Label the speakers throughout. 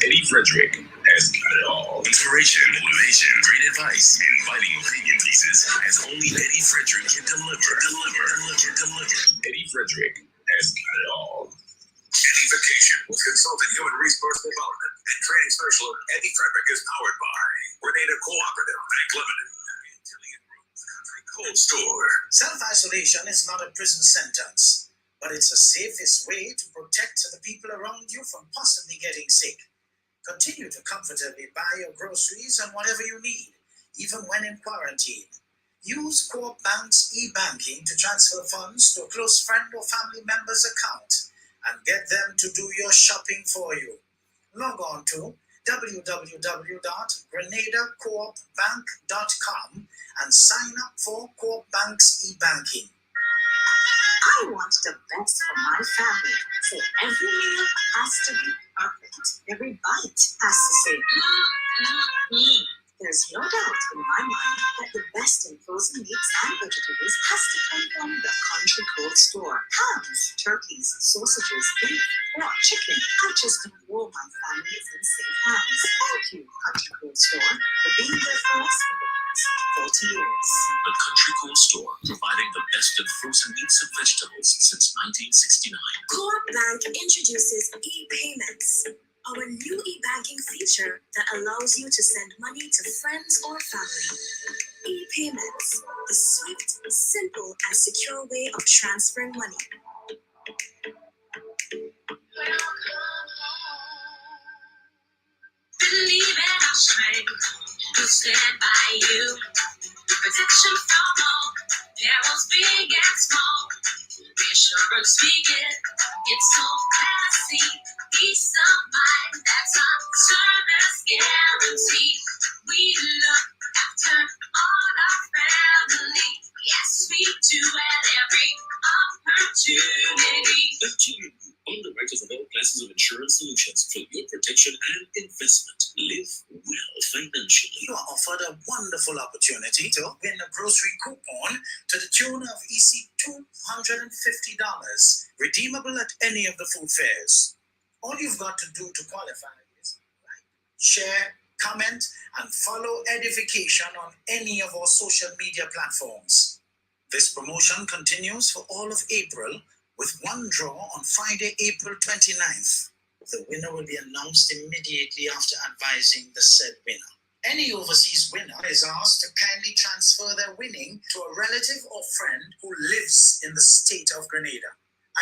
Speaker 1: Eddie Frederick has got it all. Inspiration, motivation, great advice, and biting opinion pieces as only Eddie Frederick can deliver. Eddie Frederick has got it all. EDDIE-FICATION with consultant human resource development and training specialist Eddie Frederick is powered by Grenada Cooperative Bank Limited. Cold Store.
Speaker 2: Self-isolation is not a prison sentence, but it's the safest way to protect the people around you from possibly getting sick. Continue to comfortably buy your groceries and whatever you need, even when in quarantine. Use Coop Bank's e-banking to transfer funds to a close friend or family member's account and get them to do your shopping for you. Log on to www.grenadacoopbank.com and sign up for Coop Bank's e-banking.
Speaker 3: I want the best for my family, so every meal has to be perfect. Every bite has to say, There's no doubt in my mind that the best in frozen meats and vegetables has to come from the Country Cold Store. Hams, turkeys, sausages, beef, pork, chicken. I just know my family is in safe hands. Thank you, Country Cold Store, for being there for us for the past 40 years.
Speaker 1: The Country Cold Store, providing the best in frozen meats and vegetables since 1969.
Speaker 3: Coop Bank introduces e-payments, our new e-banking feature that allows you to send money to friends or family. E-payments, a swift, simple, and secure way of transferring money.
Speaker 4: Believe in our strength, we'll stand by you. Protection from all perils, big and small. Reassurance we get, it's so classy. Peace of mind, that's our service guarantee. We look after all our family. Yes, we do at every opportunity.
Speaker 1: Underwriters of all classes of insurance solutions for your protection and investment. Live well financially.
Speaker 2: You are offered a wonderful opportunity to win a grocery coupon to the tune of $250, redeemable at any of the food fairs. All you've got to do to qualify is like, share, comment, and follow EDDIE-FICATION on any of our social media platforms. This promotion continues for all of April, with one draw on Friday, April 29th. The winner will be announced immediately after advising the said winner. Any overseas winner is asked to kindly transfer their winning to a relative or friend who lives in the state of Grenada.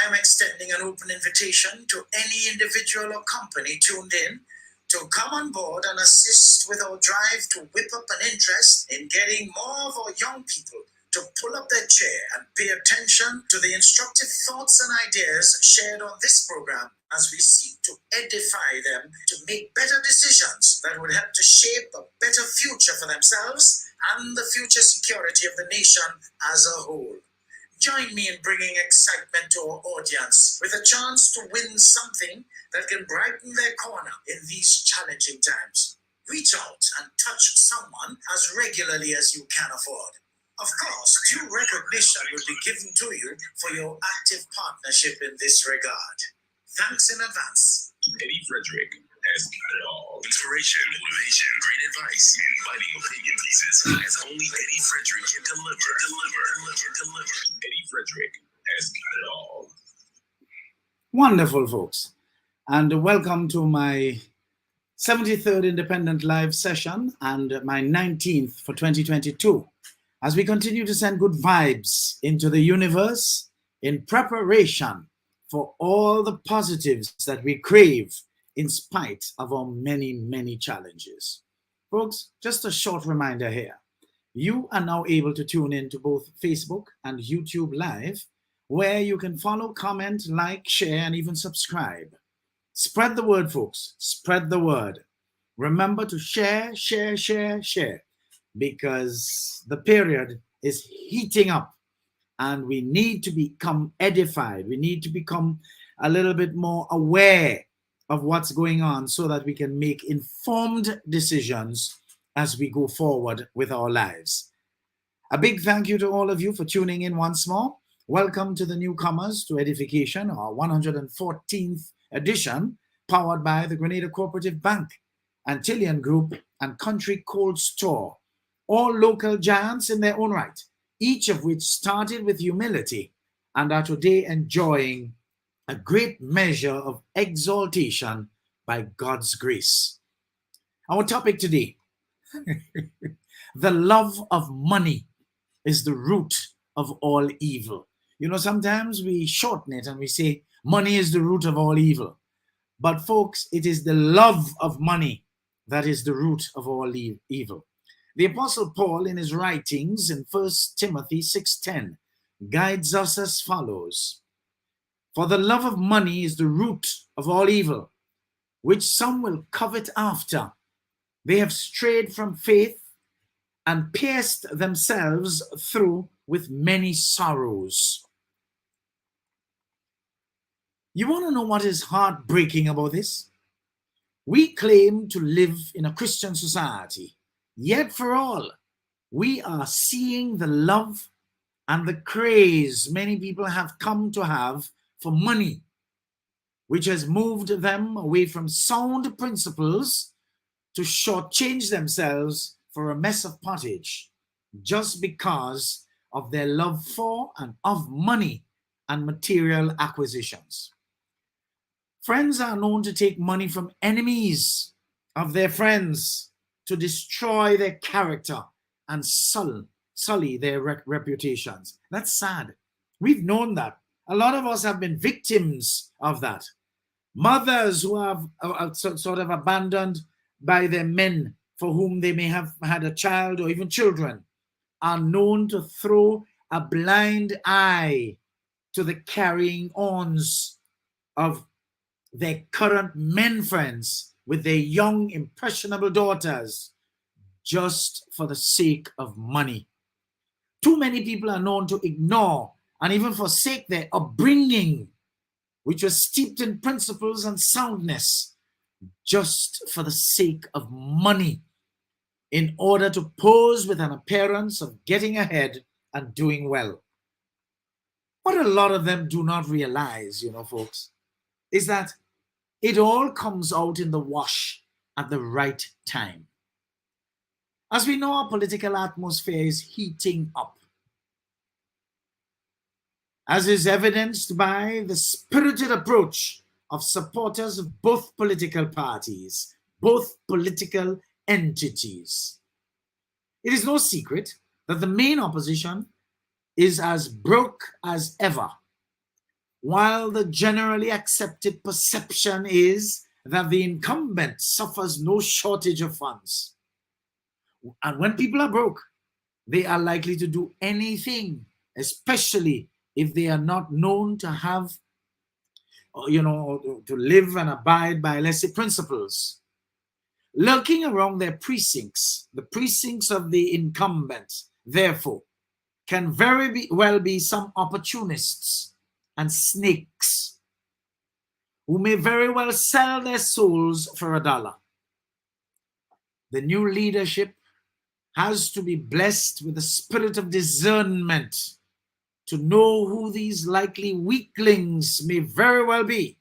Speaker 2: I am extending an open invitation to any individual or company tuned in to come on board and assist with our drive to whip up an interest in getting more of our young people to pull up their chair and pay attention to the instructive thoughts and ideas shared on this program as we seek to edify them to make better decisions that would help to shape a better future for themselves and the future security of the nation as a whole. Join me in bringing excitement to our audience with a chance to win something that can brighten their corner in these challenging times. Reach out and touch someone as regularly as you can afford. Of course, due recognition will be given to you for your active partnership in this regard. Thanks in advance.
Speaker 1: Eddie Frederick has got it all. Inspiration, motivation, great advice, and biting opinion pieces as only Eddie Frederick can deliver. Eddie Frederick has got it all.
Speaker 5: Wonderful, folks. And welcome to my 73rd Independent Live session and my 19th for 2022. As we continue to send good vibes into the universe in preparation for all the positives that we crave in spite of our many, many challenges. Folks, just a short reminder here. You are now able to tune in to both Facebook and YouTube Live, where you can follow, comment, like, share, and even subscribe. Spread the word, folks. Spread the word. Remember to share, because the period is heating up and we need to become edified. We need to become a little bit more aware of what's going on so that we can make informed decisions as we go forward with our lives. A big thank you to all of you for tuning in once more. Welcome to the newcomers to EDDIE-FICATION, our 114th edition, powered by the Grenada Cooperative Bank, Antillean Group, and Country Cold Store, all local giants in their own right, each of which started with humility and are today enjoying a great measure of exaltation by God's grace. Our topic today, the love of money is the root of all evil. You know, sometimes we shorten it and we say money is the root of all evil. But folks, it is the love of money that is the root of all evil. The Apostle Paul, in his writings in 1 Timothy 6:10, guides us as follows. For the love of money is the root of all evil, which some will covet after. They have strayed from faith and pierced themselves through with many sorrows. You want to know what is heartbreaking about this? We claim to live in a Christian society, yet for all, we are seeing the love and the craze many people have come to have for money, which has moved them away from sound principles to shortchange themselves for a mess of pottage, just because of their love for and of money and material acquisitions. Friends are known to take money from enemies of their friends to destroy their character and sully their reputations. That's sad. We've known that. A lot of us have been victims of that. Mothers who have sort of abandoned by their men for whom they may have had a child or even children are known to throw a blind eye to the carrying ons of their current men friends with their young, impressionable daughters just for the sake of money. Too many people are known to ignore and even forsake their upbringing, which was steeped in principles and soundness, just for the sake of money, in order to pose with an appearance of getting ahead and doing well. What a lot of them do not realize, you know, folks, is that it all comes out in the wash at the right time. As we know, our political atmosphere is heating up, as is evidenced by the spirited approach of supporters of both political parties, both political entities. It is no secret that the main opposition is as broke as ever, while the generally accepted perception is that the incumbent suffers no shortage of funds. And when people are broke, they are likely to do anything, especially if they are not known to have, you know, to live and abide by, let's say, principles. Lurking around their precincts, the precincts of the incumbent, therefore, can very well be some opportunists and snakes who may very well sell their souls for $1. The new leadership has to be blessed with the spirit of discernment to know who these likely weaklings may very well be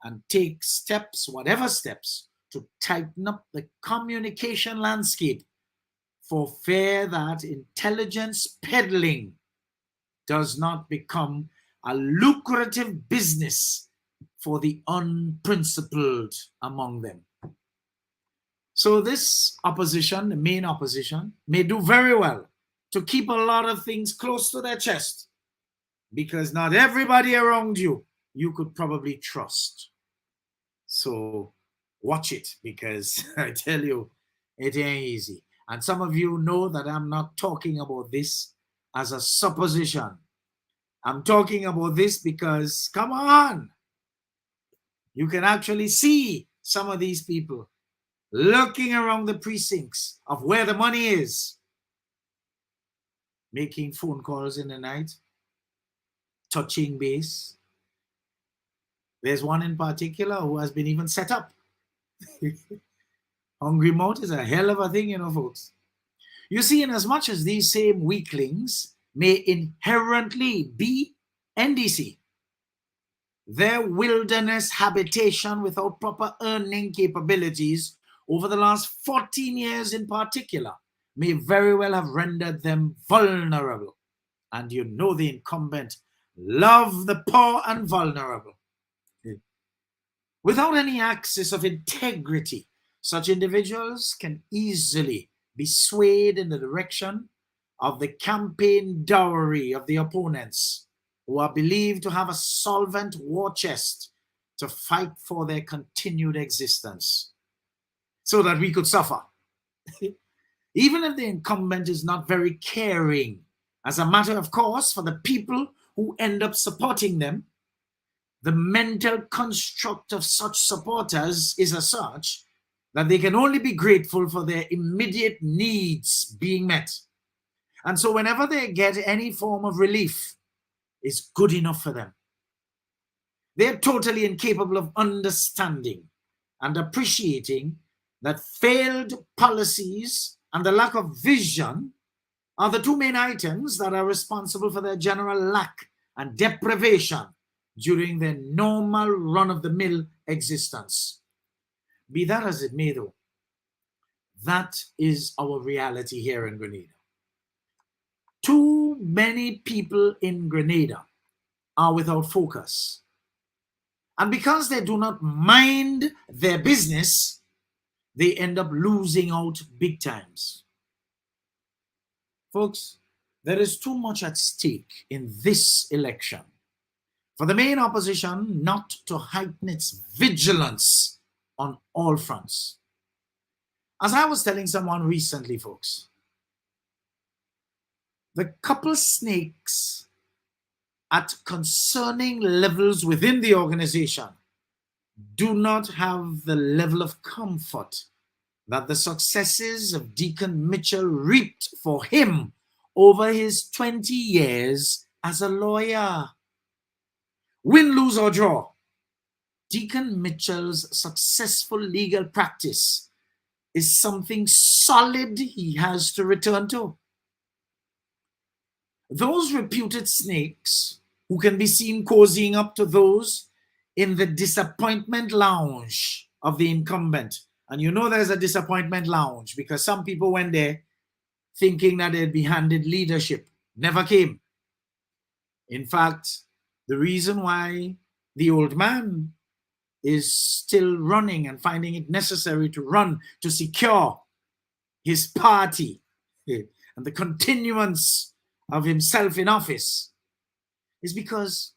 Speaker 5: and take steps, whatever steps, to tighten up the communication landscape for fear that intelligence peddling does not become a lucrative business for the unprincipled among them. So this opposition, the main opposition, may do very well to keep a lot of things close to their chest, because not everybody around you could probably trust. So watch it, because I tell you, it ain't easy. And some of you know that I'm not talking about this as a supposition. I'm talking about this because, come on, you can actually see some of these people looking around the precincts of where the money is, making phone calls in the night, touching base. There's one in particular who has been even set up. Hungry mouth is a hell of a thing, you know, folks. You see, in as much as these same weaklings may inherently be NDC, their wilderness habitation without proper earning capabilities over the last 14 years in particular may very well have rendered them vulnerable. And you know the incumbent love the poor and vulnerable. Without any axis of integrity, such individuals can easily be swayed in the direction of the campaign dowry of the opponents, who are believed to have a solvent war chest to fight for their continued existence, so that we could suffer. Even if the incumbent is not very caring, as a matter of course, for the people who end up supporting them, the mental construct of such supporters is as such that they can only be grateful for their immediate needs being met. And so whenever they get any form of relief, it's good enough for them. They're totally incapable of understanding and appreciating that failed policies and the lack of vision are the two main items that are responsible for their general lack and deprivation during their normal run-of-the-mill existence. Be that as it may, though, that is our reality here in Grenada. Too many people in Grenada are without focus. And because they do not mind their business, they end up losing out big times. Folks, there is too much at stake in this election for the main opposition not to heighten its vigilance on all fronts. As I was telling someone recently, folks, the couple snakes at concerning levels within the organization do not have the level of comfort that the successes of Deacon Mitchell reaped for him over his 20 years as a lawyer. Win, lose, or draw, Deacon Mitchell's successful legal practice is something solid he has to return to. Those reputed snakes who can be seen cozying up to those in the disappointment lounge of the incumbent. And you know there's a disappointment lounge because some people went there thinking that they'd be handed leadership. Never came. In fact, the reason why the old man is still running and finding it necessary to run to secure his party and the continuance of himself in office is because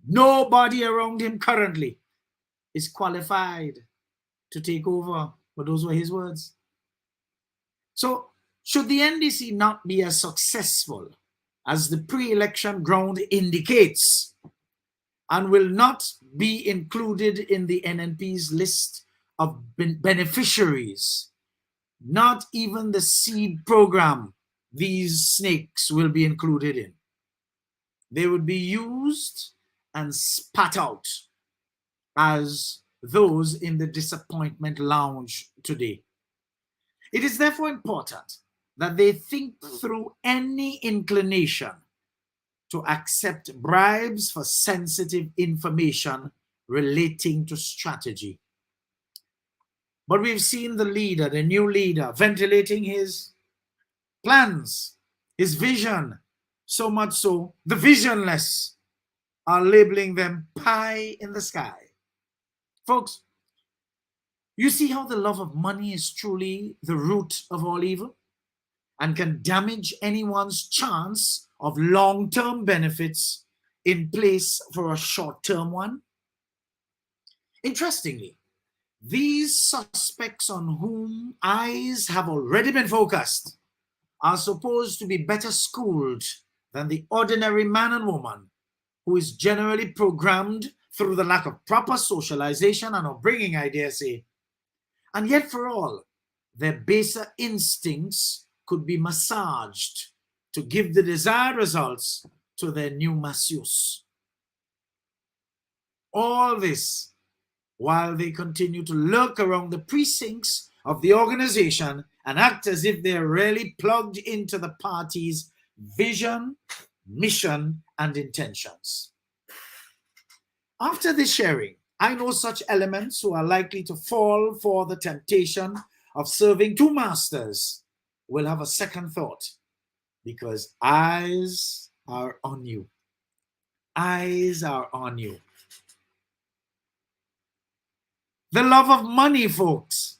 Speaker 5: nobody around him currently is qualified to take over. But those were his words. So should the NDC not be as successful as the pre-election ground indicates and will not be included in the NNP's list of beneficiaries, not even the seed program these snakes will be included in. They would be used and spat out as those in the disappointment lounge today. It is therefore important that they think through any inclination to accept bribes for sensitive information relating to strategy. But we've seen the leader, the new leader, ventilating his plans, his vision, so much so the visionless are labeling them pie in the sky. Folks, you see how the love of money is truly the root of all evil and can damage anyone's chance of long-term benefits in place for a short-term one? Interestingly, these suspects on whom eyes have already been focused are supposed to be better schooled than the ordinary man and woman who is generally programmed through the lack of proper socialization and upbringing, I dare say. And yet for all, their baser instincts could be massaged to give the desired results to their new masseuse. All this while they continue to lurk around the precincts of the organization and act as if they're really plugged into the party's vision, mission, and intentions. After this sharing, I know such elements who are likely to fall for the temptation of serving two masters will have a second thought, because eyes are on you. Eyes are on you. The love of money, folks,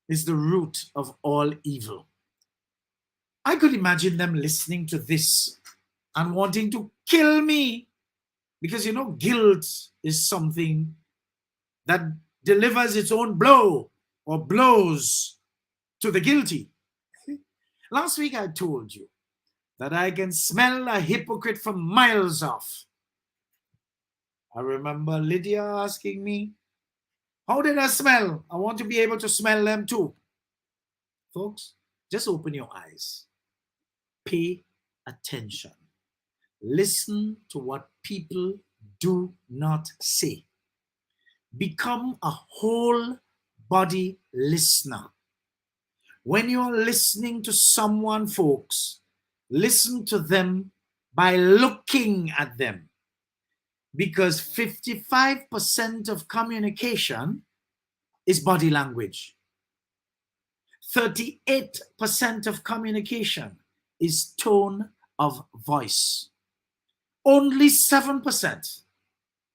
Speaker 5: is the root of all evil. I could imagine them listening to this and wanting to kill me, because guilt is something that delivers its own blow or blows to the guilty. Last week I told you that I can smell a hypocrite from miles off. I remember Lydia asking me, how did I smell? I want to be able to smell them too. Folks, just open your eyes. Pay attention. Listen to what people do not say. Become a whole body listener. When you are listening to someone, folks, listen to them by looking at them. Because 55% of communication is body language. 38% of communication is tone of voice. Only 7%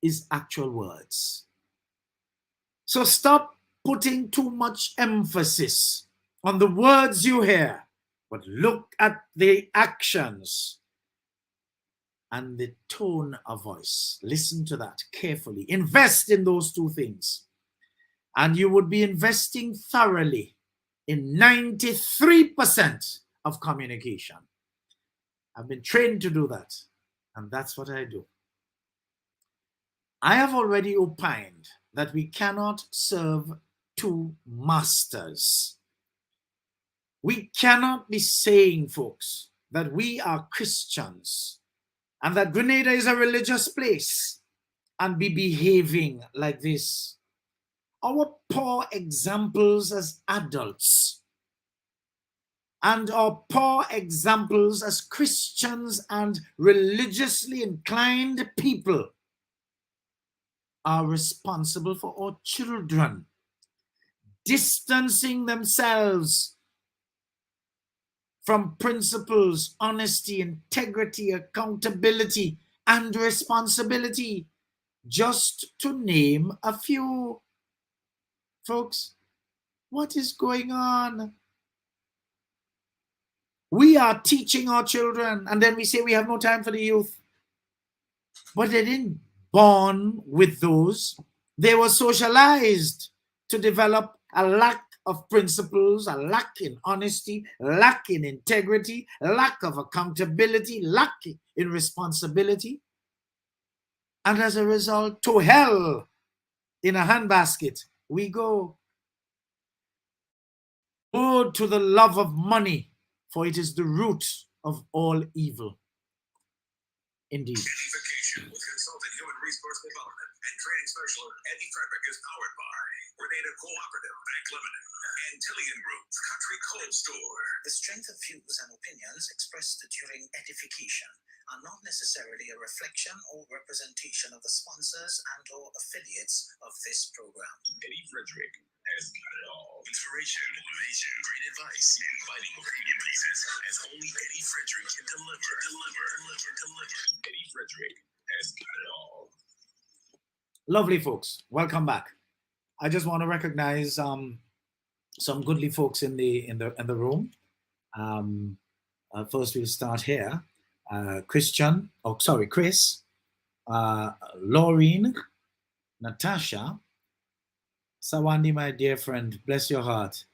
Speaker 5: is actual words. So stop putting too much emphasis on the words you hear, but look at the actions and the tone of voice. Listen to that carefully. Invest in those two things, and you would be investing thoroughly in 93% of communication. I've been trained to do that, and that's what I do. I have already opined that we cannot serve two masters. We cannot be saying, folks, that we are Christians and that Grenada is a religious place and be behaving like this. Our poor examples as adults and our poor examples as Christians and religiously inclined people are responsible for our children distancing themselves from principles, honesty, integrity, accountability, and responsibility, just to name a few. Folks, what is going on? We are teaching our children, and then we say we have no time for the youth. But they didn't born with those. They were socialized to develop a lack of principles, a lack in honesty, lack in integrity, lack of accountability, lack in responsibility. And as a result, to hell in a handbasket we go. Woe to the love of money, for it is the root of all evil. Indeed.
Speaker 1: EDDIE-FICATION with consultant human resource development and training specialist Eddie Frederick is powered by Grenada Cooperative Bank Limited and Tillian Group Country Cold Store.
Speaker 2: The strength of views and opinions expressed during edification are not necessarily a reflection or representation of the sponsors and or affiliates of this program.
Speaker 1: Eddie Frederick has got it all. Inspiration, motivation, great advice, and fighting opinion pieces as only Eddie Frederick can deliver. Eddie Frederick has got it all.
Speaker 5: Lovely folks, welcome back. I just want to recognize some goodly folks in the room. First, we'll start here. Chris, Laureen, Natasha, Sawandi, my dear friend, bless your heart.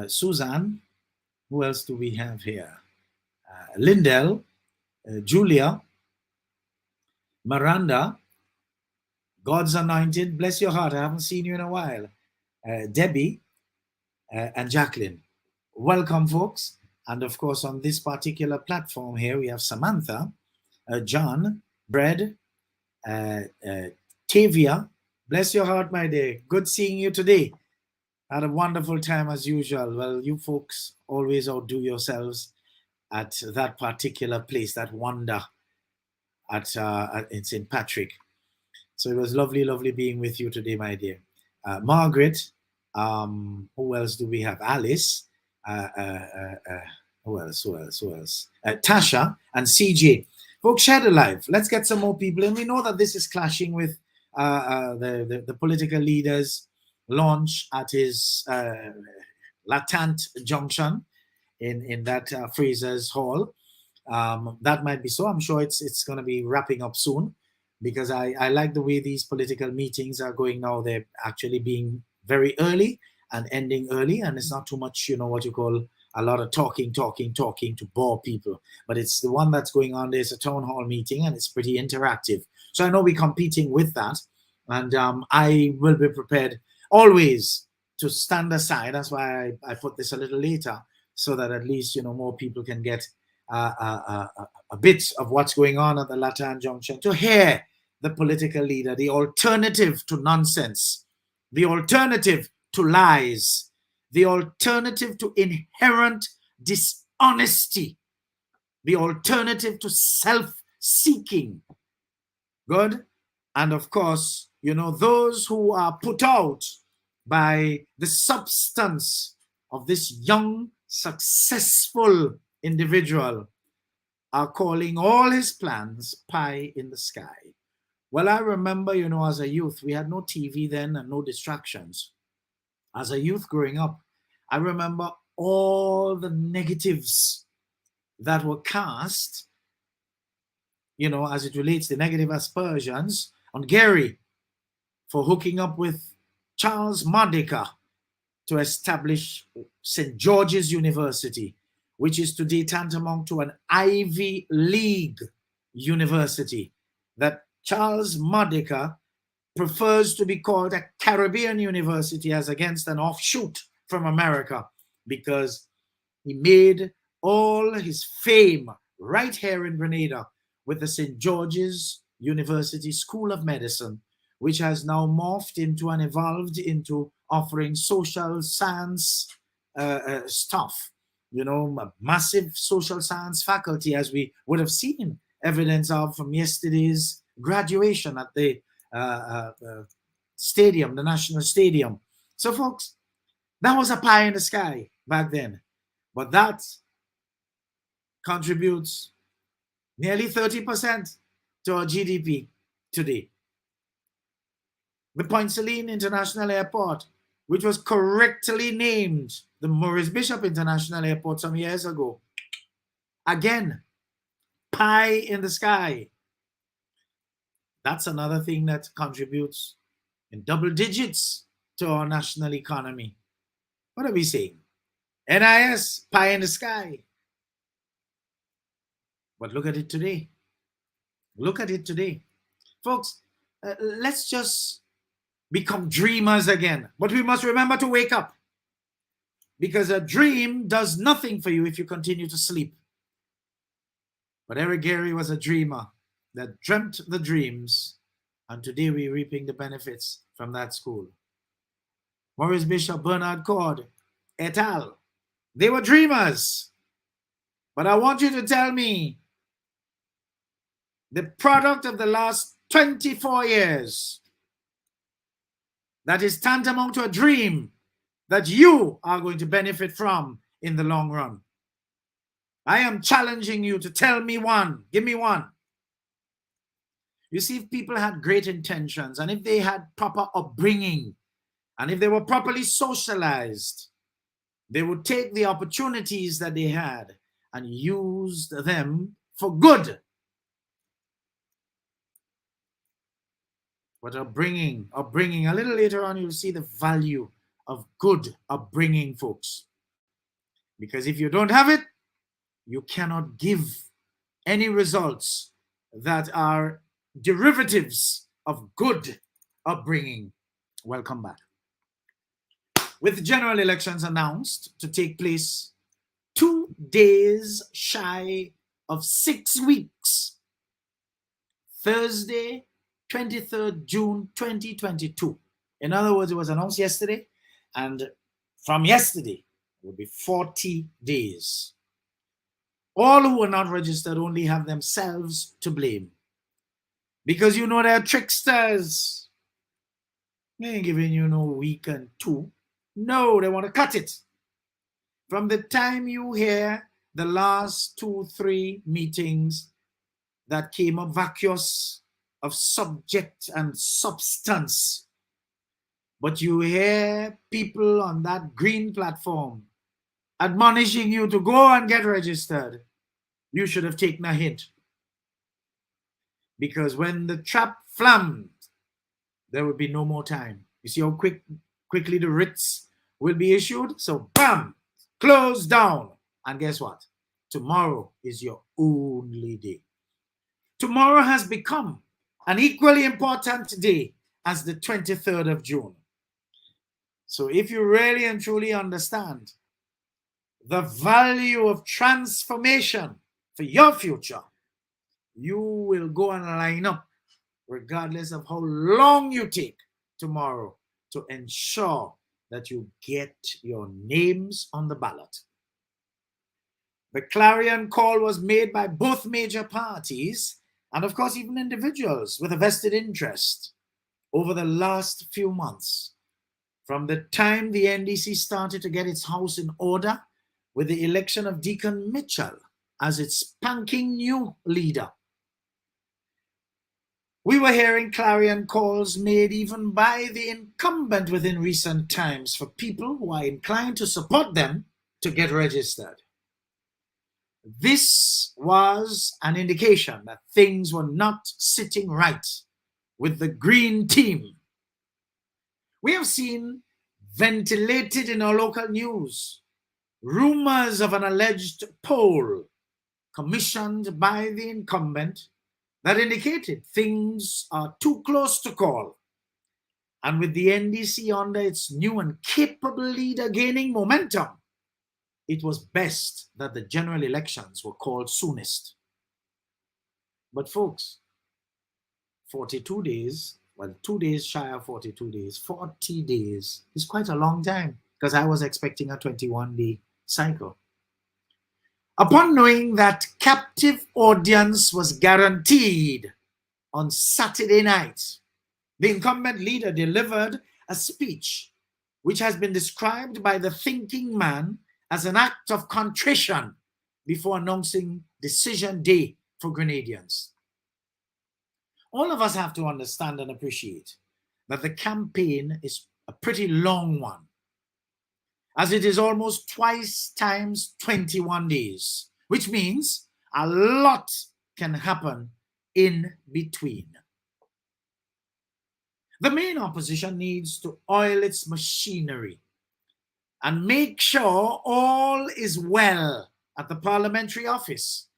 Speaker 5: Suzanne, who else do we have here? Lindell, Julia, Miranda, God's anointed, bless your heart. I haven't seen you in a while. Debbie and Jacqueline. Welcome, folks. And of course, on this particular platform here, we have Samantha, John, Bread, Tavia. Bless your heart, my dear. Good seeing you today. Had a wonderful time as usual. Well, you folks always outdo yourselves at that particular place, that wonder in St. Patrick. So it was lovely, lovely being with you today, my dear. Margaret, who else do we have? Alice, who else? Tasha and CJ. Folks, share the live. Let's get some more people. And we know that this is clashing with the political leaders' launch at his Latant Junction in that Fraser's Hall. That might be so. I'm sure it's going to be wrapping up soon, because I like the way these political meetings are going now. They're actually being very early and ending early, and it's not too much, what you call a lot of talking to bore people. But it's the one that's going on. There's a town hall meeting, and it's pretty interactive. So I know we're competing with that, and I will be prepared always to stand aside. That's why I put this a little later, so that at least more people can get a bit of what's going on at the Latin Junction, to hear the political leader, the alternative to nonsense, the alternative to lies, the alternative to inherent dishonesty, the alternative to self-seeking. Good? And of course, those who are put out by the substance of this young, successful individual are calling all his plans pie in the sky. Well, I remember, as a youth, we had no TV then and no distractions. As a youth growing up, I remember all the negatives that were cast, as it relates to negative aspersions on Gary for hooking up with Charles Madica to establish St. George's University, which is today tantamount to an Ivy League university, that Charles Madica prefers to be called a Caribbean university as against an offshoot from America, because he made all his fame right here in Grenada with the St. George's University School of Medicine, which has now morphed into and evolved into offering social science stuff, massive social science faculty, as we would have seen evidence of from yesterday's graduation at the stadium, the National Stadium. So folks, that was a pie in the sky back then, but that contributes nearly 30% to our GDP today. The Point Saline International Airport, which was correctly named the Maurice Bishop International Airport some years ago. Again, pie in the sky. That's another thing that contributes in double digits to our national economy. What are we saying? NIS, pie in the sky. But look at it today. Look at it today. Folks, let's just become dreamers again. But we must remember to wake up, because a dream does nothing for you if you continue to sleep. But Eric Gary was a dreamer that dreamt the dreams, and today we're reaping the benefits from that school. Maurice Bishop, Bernard Cord, et al. They were dreamers. But I want you to tell me the product of the last 24 years that is tantamount to a dream that you are going to benefit from in the long run. I am challenging you to tell me one. Give me one. You see, if people had great intentions, and if they had proper upbringing, and if they were properly socialized, they would take the opportunities that they had and use them for good. But upbringing, a little later on, you'll see the value of good upbringing, folks. Because if you don't have it, you cannot give any results that are derivatives of good upbringing. Welcome back. With general elections announced to take place 2 days shy of 6 weeks, Thursday, 23rd June 2022. In other words, it was announced yesterday, and from yesterday it will be 40 days. All who were not registered only have themselves to blame. Because you know they're tricksters. They ain't giving you no week and two. No, they want to cut it. From the time you hear the last 2-3 meetings that came up vacuous of subject and substance, but you hear people on that green platform admonishing you to go and get registered, you should have taken a hint. Because when the trap flammed, there will be no more time. You see how quickly the writs will be issued? So bam, close down. And guess what? Tomorrow is your only day. Tomorrow has become an equally important day as the 23rd of June. So if you really and truly understand the value of transformation for your future, you will go and line up regardless of how long you take tomorrow to ensure that you get your names on the ballot. The clarion call was made by both major parties and, of course, even individuals with a vested interest over the last few months. From the time the NDC started to get its house in order with the election of Deacon Mitchell as its spanking new leader, we were hearing clarion calls made even by the incumbent within recent times for people who are inclined to support them to get registered. This was an indication that things were not sitting right with the Green team. We have seen ventilated in our local news rumors of an alleged poll commissioned by the incumbent that indicated things are too close to call. And with the NDC under its new and capable leader gaining momentum, it was best that the general elections were called soonest. But folks, 42 days, well, 2 days shy of 42 days, 40 days is quite a long time, because I was expecting a 21-day cycle. Upon knowing that captive audience was guaranteed on Saturday night, the incumbent leader delivered a speech which has been described by the thinking man as an act of contrition before announcing decision day for Grenadians. All of us have to understand and appreciate that the campaign is a pretty long one, as it is almost twice times 21 days, which means a lot can happen in between. The main opposition needs to oil its machinery and make sure all is well at the parliamentary office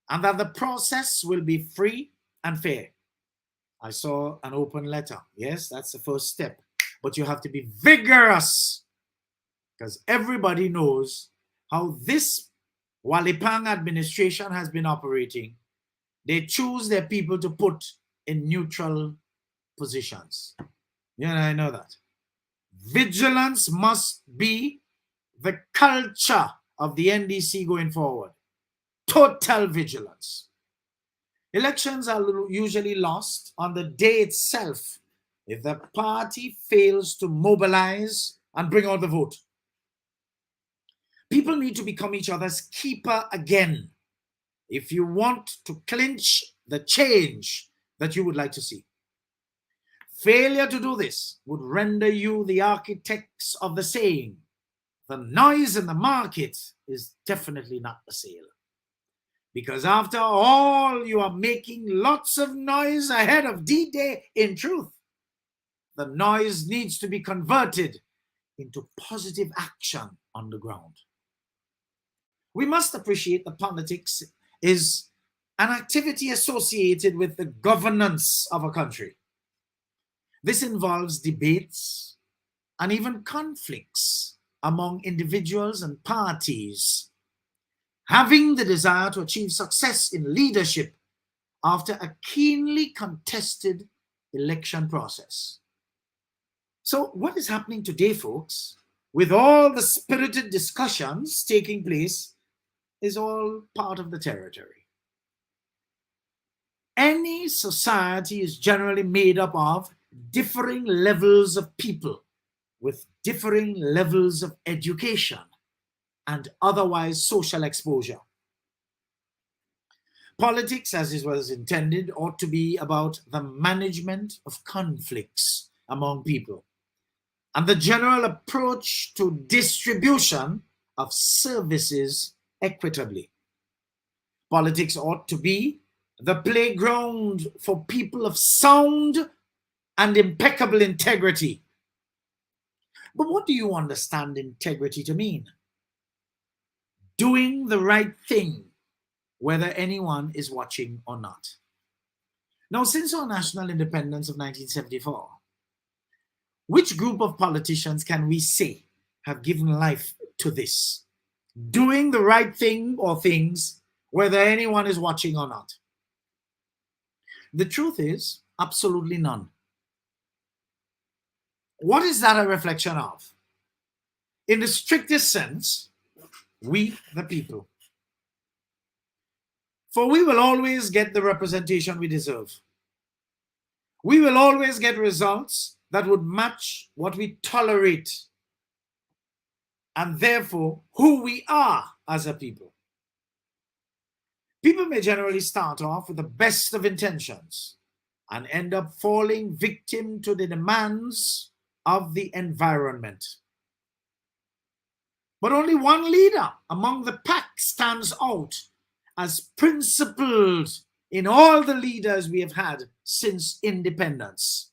Speaker 5: and that the process will be free and fair. I saw an open letter. Yes, that's the first step. But you have to be vigorous, because everybody knows how this Walipang administration has been operating. They choose their people to put in neutral positions. Yeah, I know that. Vigilance must be the culture of the NDC going forward. Total vigilance. Elections are usually lost on the day itself if the party fails to mobilize and bring out the vote. People need to become each other's keeper again if you want to clinch the change that you would like to see. Failure to do this would render you the architects of the saying, the noise in the market is definitely not the sale. Because after all, you are making lots of noise ahead of D-Day. In truth, the noise needs to be converted into positive action on the ground. We must appreciate that politics is an activity associated with the governance of a country. This involves debates and even conflicts among individuals and parties having the desire to achieve success in leadership after a keenly contested election process. So what is happening today, folks, with all the spirited discussions taking place, is all part of the territory. Any society is generally made up of differing levels of people with differing levels of education and otherwise social exposure. Politics, as it was intended, ought to be about the management of conflicts among people and the general approach to distribution of services equitably. Politics ought to be the playground for people of sound and impeccable integrity. But what do you understand integrity to mean? Doing the right thing, whether anyone is watching or not. Now, since our national independence of 1974, which group of politicians can we say have given life to this? Doing the right thing or things, whether anyone is watching or not. The truth is, absolutely none. What is that a reflection of? In the strictest sense, we the people. For we will always get the representation we deserve. We will always get results that would match what we tolerate and therefore who we are as a people. People may generally start off with the best of intentions and end up falling victim to the demands of the environment. But only one leader among the pack stands out as principled in all the leaders we have had since independence.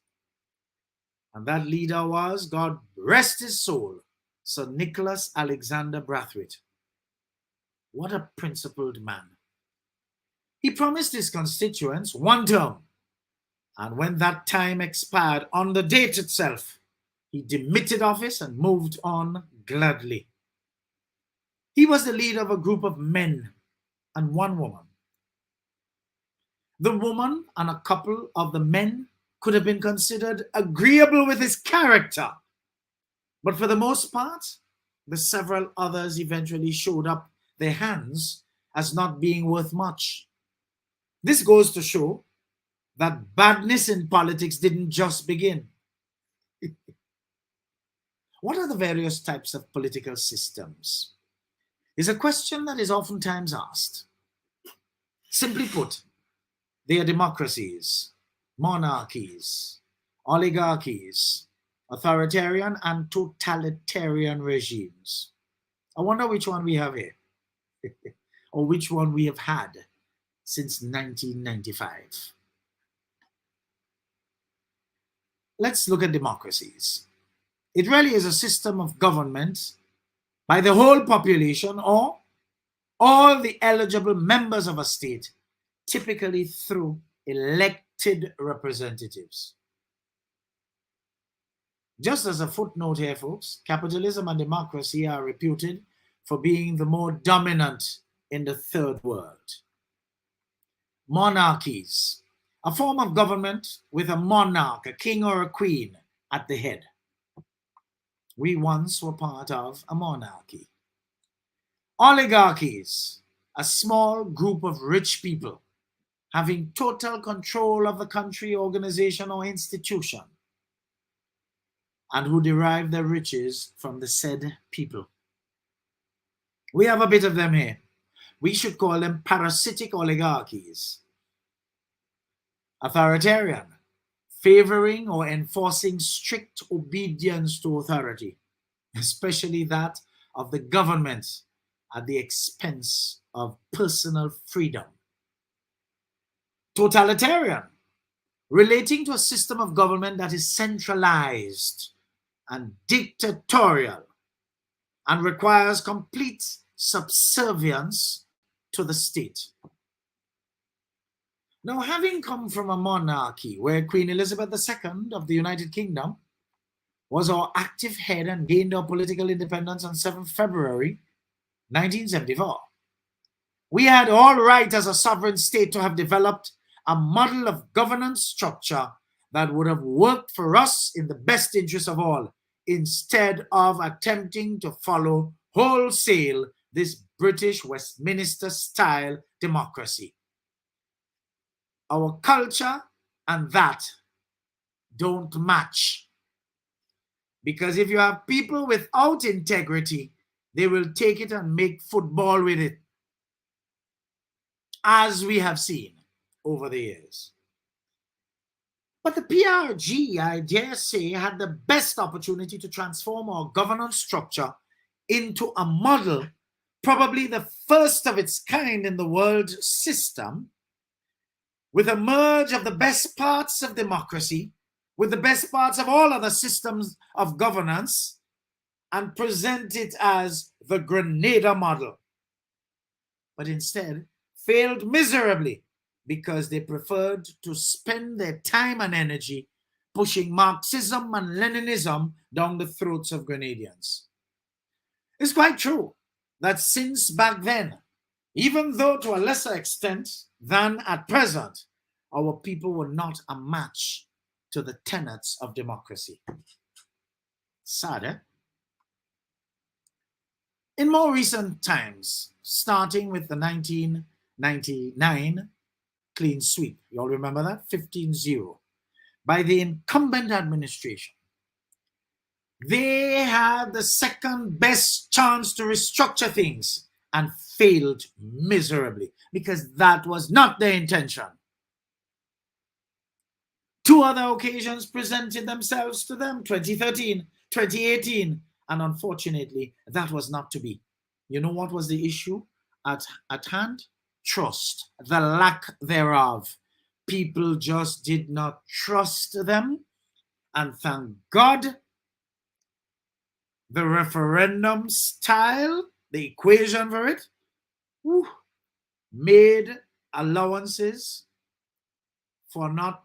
Speaker 5: And that leader was, God rest his soul, Sir Nicholas Alexander Brathwaite. What a principled man. He promised his constituents one term, and when that time expired on the date itself, he demitted office and moved on gladly. He was the leader of a group of men and one woman. The woman and a couple of the men could have been considered agreeable with his character, but for the most part, the several others eventually showed up their hands as not being worth much. This goes to show that badness in politics didn't just begin. What are the various types of political systems? Is a question that is oftentimes asked. Simply put, they are democracies, monarchies, oligarchies, authoritarian and totalitarian regimes. I wonder which one we have here, or which one we have had since 1995. Let's look at democracies. It really is a system of government by the whole population or all the eligible members of a state, typically through elected representatives. Just as a footnote here, folks, capitalism and democracy are reputed for being the more dominant in the third world. Monarchies, a form of government with a monarch, a king or a queen at the head. We once were part of a monarchy. Oligarchies, a small group of rich people having total control of the country, organization, or institution, and who derive their riches from the said people. We have a bit of them here. We should call them parasitic oligarchies. Authoritarian, favoring or enforcing strict obedience to authority, especially that of the government at the expense of personal freedom. Totalitarian, relating to a system of government that is centralized and dictatorial and requires complete subservience to the state. Now, having come from a monarchy where Queen Elizabeth II of the United Kingdom was our active head and gained our political independence on 7th February 1974, we had all right as a sovereign state to have developed a model of governance structure that would have worked for us in the best interest of all, instead of attempting to follow wholesale this British Westminster-style democracy. our culture and that don't match. Because if you have people without integrity, they will take it and make football with it, as we have seen over the years. But the PRG, I dare say, had the best opportunity to transform our governance structure into a model, probably the first of its kind in the world system, with a merge of the best parts of democracy, with the best parts of all other systems of governance, and present it as the Grenada model. But instead, failed miserably because they preferred to spend their time and energy pushing Marxism and Leninism down the throats of Grenadians. It's quite true that since back then, even though to a lesser extent than at present, our people were not a match to the tenets of democracy. Sad, eh? In more recent times, starting with the 1999 clean sweep, you all remember that? 15-0, by the incumbent administration, they had the second best chance to restructure things and failed miserably because that was not their intention. Two other occasions presented themselves to them, 2013, 2018, and unfortunately, that was not to be. You know what was the issue at hand? Trust, the lack thereof. People just did not trust them, and thank God, the referendum style, the equation for it, made allowances for not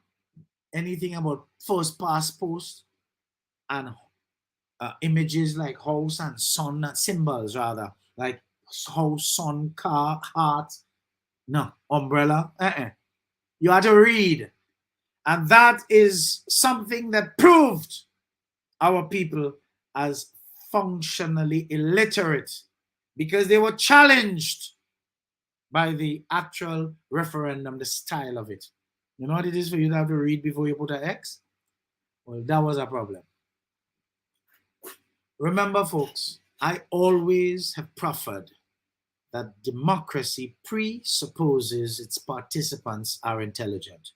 Speaker 5: anything about first past post and images like house and sun, symbols rather, like house, sun, car, heart, no, umbrella. You had to read. And that is something that proved our people as functionally illiterate because they were challenged by the actual referendum, the style of it. You know what it is for you to have to read before you put an X? Well, that was a problem. Remember, folks, I always have proffered that democracy presupposes its participants are intelligent.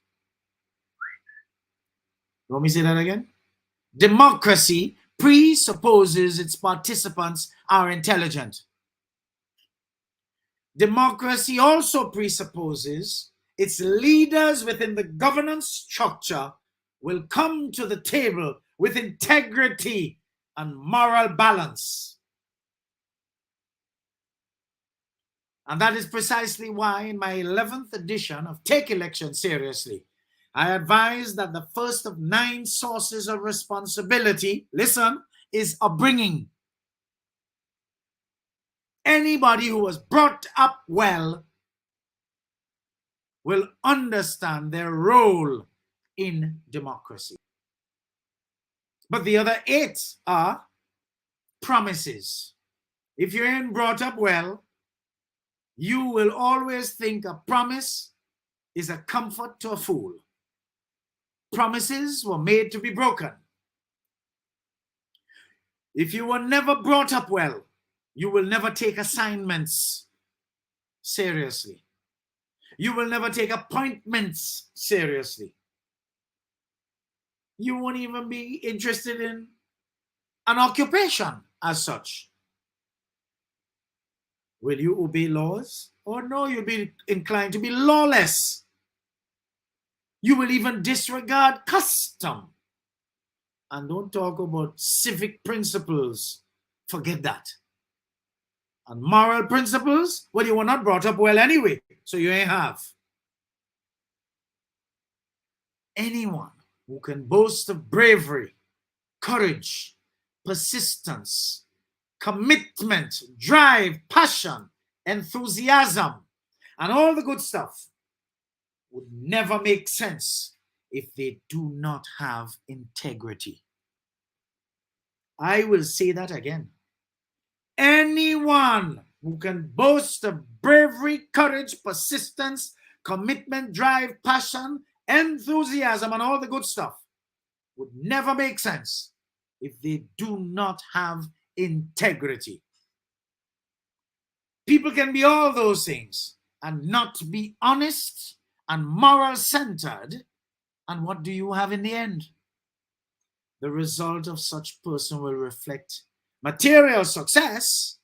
Speaker 5: You want me to say that again? Democracy presupposes its participants are intelligent. Democracy also presupposes its leaders within the governance structure will come to the table with integrity and moral balance. And that is precisely why in my 11th edition of Take Election Seriously, I advise that the first of 9 sources of responsibility, listen, is upbringing. Anybody who was brought up well will understand their role in democracy. But the other 8 are promises. If you ain't brought up well, you will always think a promise is a comfort to a fool. Promises were made to be broken. If you were never brought up well, you will never take assignments seriously. You will never take appointments seriously. You won't even be interested in an occupation as such. Will you obey laws? Or no, you'll be inclined to be lawless. You will even disregard custom. And don't talk about civic principles. Forget that. And moral principles, well, you were not brought up well anyway, so you ain't have. Anyone who can boast of bravery, courage, persistence, commitment, drive, passion, enthusiasm, and all the good stuff would never make sense if they do not have integrity. I will say that again. Anyone who can boast of bravery, courage, persistence, commitment, drive, passion, enthusiasm, and all the good stuff would never make sense if they do not have integrity. People can be all those things and not be honest and moral centered. And what do you have in the end? The result of such person will reflect material success,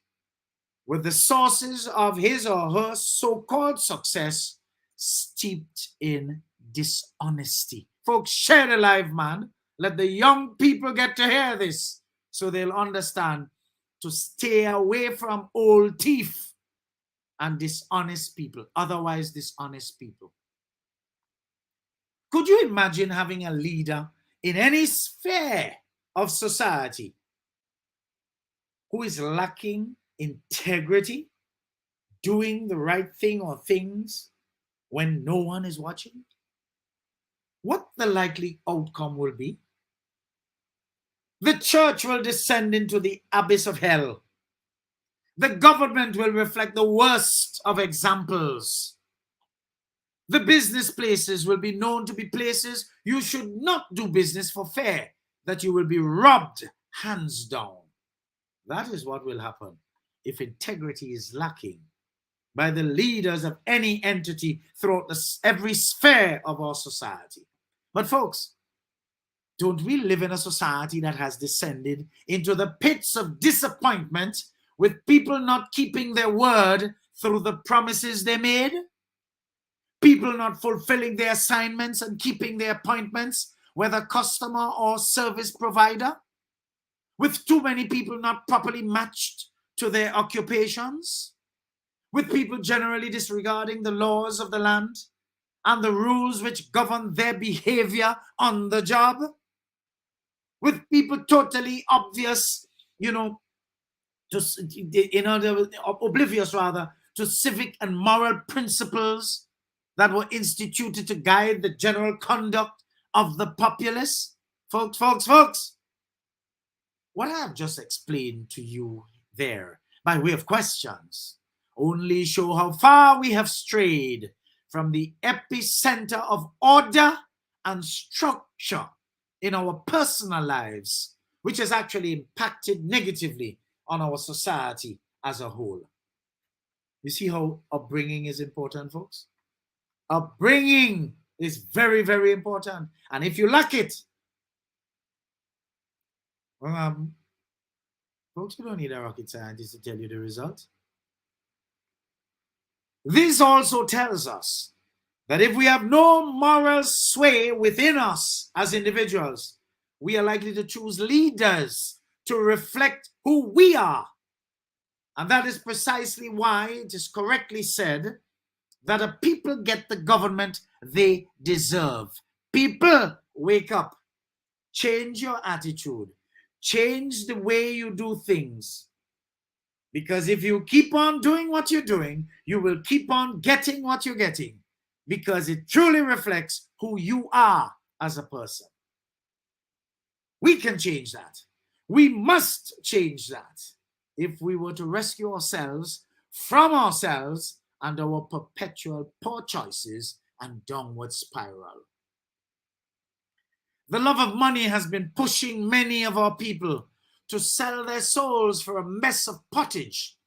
Speaker 5: with the sources of his or her so-called success steeped in dishonesty. Folks, share the live, man. Let the young people get to hear this so they'll understand to stay away from old thief and dishonest people, otherwise dishonest people. Could you imagine having a leader in any sphere of society who is lacking integrity, doing the right thing or things when no one is watching? What the likely outcome will be? The church will descend into the abyss of hell. The government will reflect the worst of examples. The business places will be known to be places you should not do business for fear that you will be robbed hands down. That is what will happen if integrity is lacking by the leaders of any entity throughout every sphere of our society. But folks, don't we live in a society that has descended into the pits of disappointment with people not keeping their word through the promises they made? People not fulfilling their assignments and keeping their appointments, whether customer or service provider? With too many people not properly matched to their occupations? With people generally disregarding the laws of the land and the rules which govern their behavior on the job? With people totally oblivious, to civic and moral principles that were instituted to guide the general conduct of the populace? Folks, what I have just explained to you there by way of questions only show how far we have strayed from the epicenter of order and structure in our personal lives, which has actually impacted negatively on our society as a whole. You see how upbringing is important, folks? Upbringing is very, very important. And if you lack it, folks, you don't need a rocket scientist to tell you the result. This also tells us that if we have no moral sway within us as individuals, we are likely to choose leaders to reflect who we are. And that is precisely why it is correctly said that a people get the government they deserve. People, wake up. Change your attitude. Change the way you do things. Because if you keep on doing what you're doing, you will keep on getting what you're getting. Because it truly reflects who you are as a person. We can change that. We must change that if we were to rescue ourselves from ourselves and our perpetual poor choices and downward spiral. The love of money has been pushing many of our people to sell their souls for a mess of pottage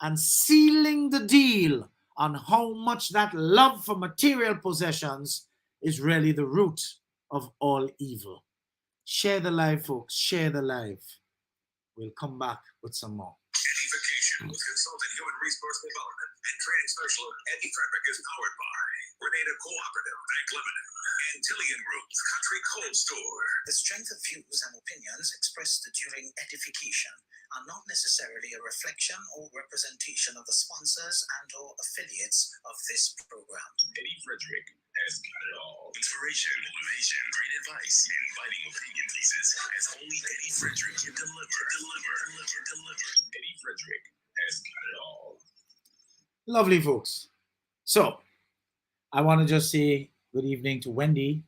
Speaker 5: and sealing the deal on how much that love for material possessions is really the root of all evil. Share the live, folks. Share the live. We'll come back with some more.
Speaker 1: EDDIE-FICATION with consultant human resource development and training specialist Eddie Frederick is powered by Grenada Cooperative Bank Limited and Tillian Group's Country Cold Store.
Speaker 2: The strength of views and opinions expressed during edification are not necessarily a reflection or representation of the sponsors and or affiliates of this program.
Speaker 1: Eddie Frederick has got it all. Inspiration, motivation, great advice, and biting opinion pieces as only Eddie Frederick can deliver. Eddie Frederick has got it all.
Speaker 5: Lovely, folks. So, I want to just say good evening to Wendy,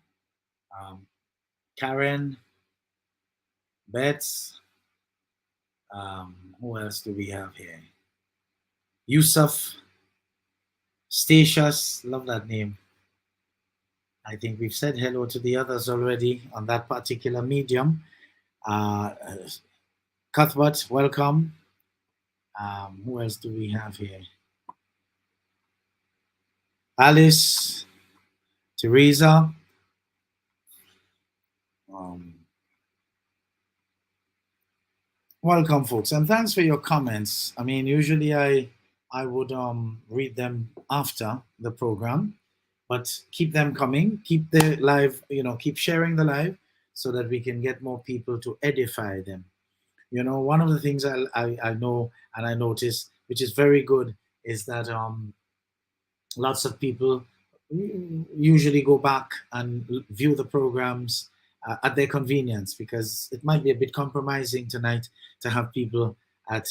Speaker 5: Karen, Bets. Who else do we have here? Yusuf, Statius, love that name. I think we've said hello to the others already on that particular medium. Cuthbert, welcome. Who else do we have here? Alice, Teresa. Welcome, folks, and thanks for your comments. I mean, usually I would read them after the program, but keep them coming. Keep the live, keep sharing the live so that we can get more people to edify them. One of the things I know and I notice, which is very good, is that lots of people usually go back and view the programs at their convenience, because it might be a bit compromising tonight to have people at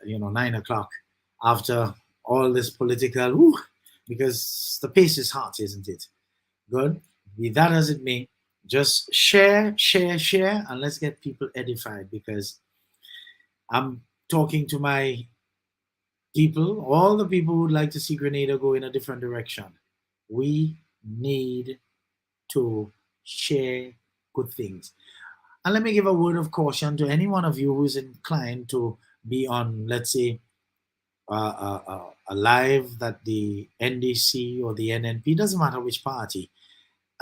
Speaker 5: 9 o'clock after all this political, because the pace is hot, isn't it? Good. Be that as it may, just share, and let's get people edified, because I'm talking to my people, all the people who would like to see Grenada go in a different direction. We need to share good things. And let me give a word of caution to any one of you who is inclined to be on, let's say, a live that the NDC or the NNP, doesn't matter which party,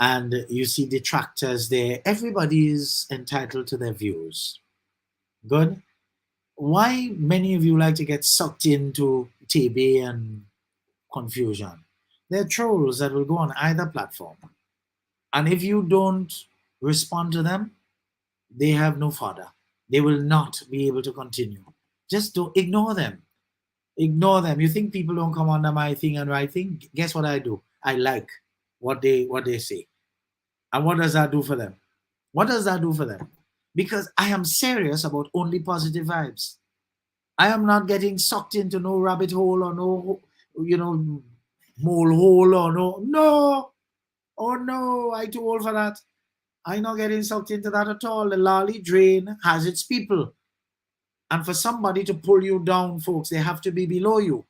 Speaker 5: and you see detractors there. Everybody is entitled to their views. Good. Why many of you like to get sucked into TB and confusion? There are trolls that will go on either platform, and if you don't respond to them, they have no fodder. They will not be able to continue. Just don't ignore them. Ignore them. You think people don't come under my thing and right thing? Guess what I do? I like what they say. And what does that do for them? What does that do for them? Because I am serious about only positive vibes. I am not getting sucked into no rabbit hole or no, mole hole or no. Oh no, I too old for that. I'm not getting sucked into that at all. The lolly drain has its people. And for somebody to pull you down, folks, they have to be below you.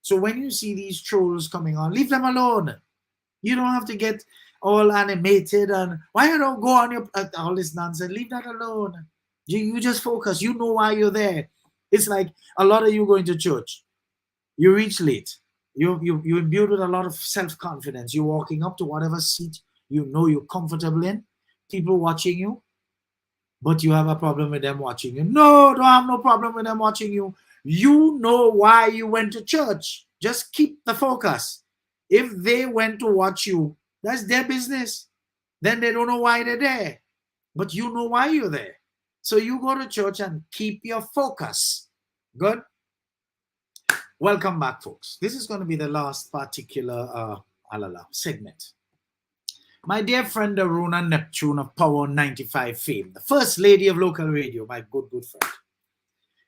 Speaker 5: So when you see these trolls coming on, leave them alone. You don't have to get all animated and why you don't go on your all this nonsense. Leave that alone. You just focus. You know why you're there. It's like a lot of you going to church. You reach late. You're imbued with a lot of self-confidence. You're walking up to whatever seat you know you're comfortable in. People watching you, but you have a problem with them watching you. No, don't have no problem with them watching you. You know why you went to church. Just keep the focus. If they went to watch you, that's their business. Then they don't know why they're there. But you know why you're there. So you go to church and keep your focus. Good? Welcome back, folks. This is going to be the last particular segment. My dear friend Aruna Neptune of Power 95 fame, the first lady of local radio, my good friend.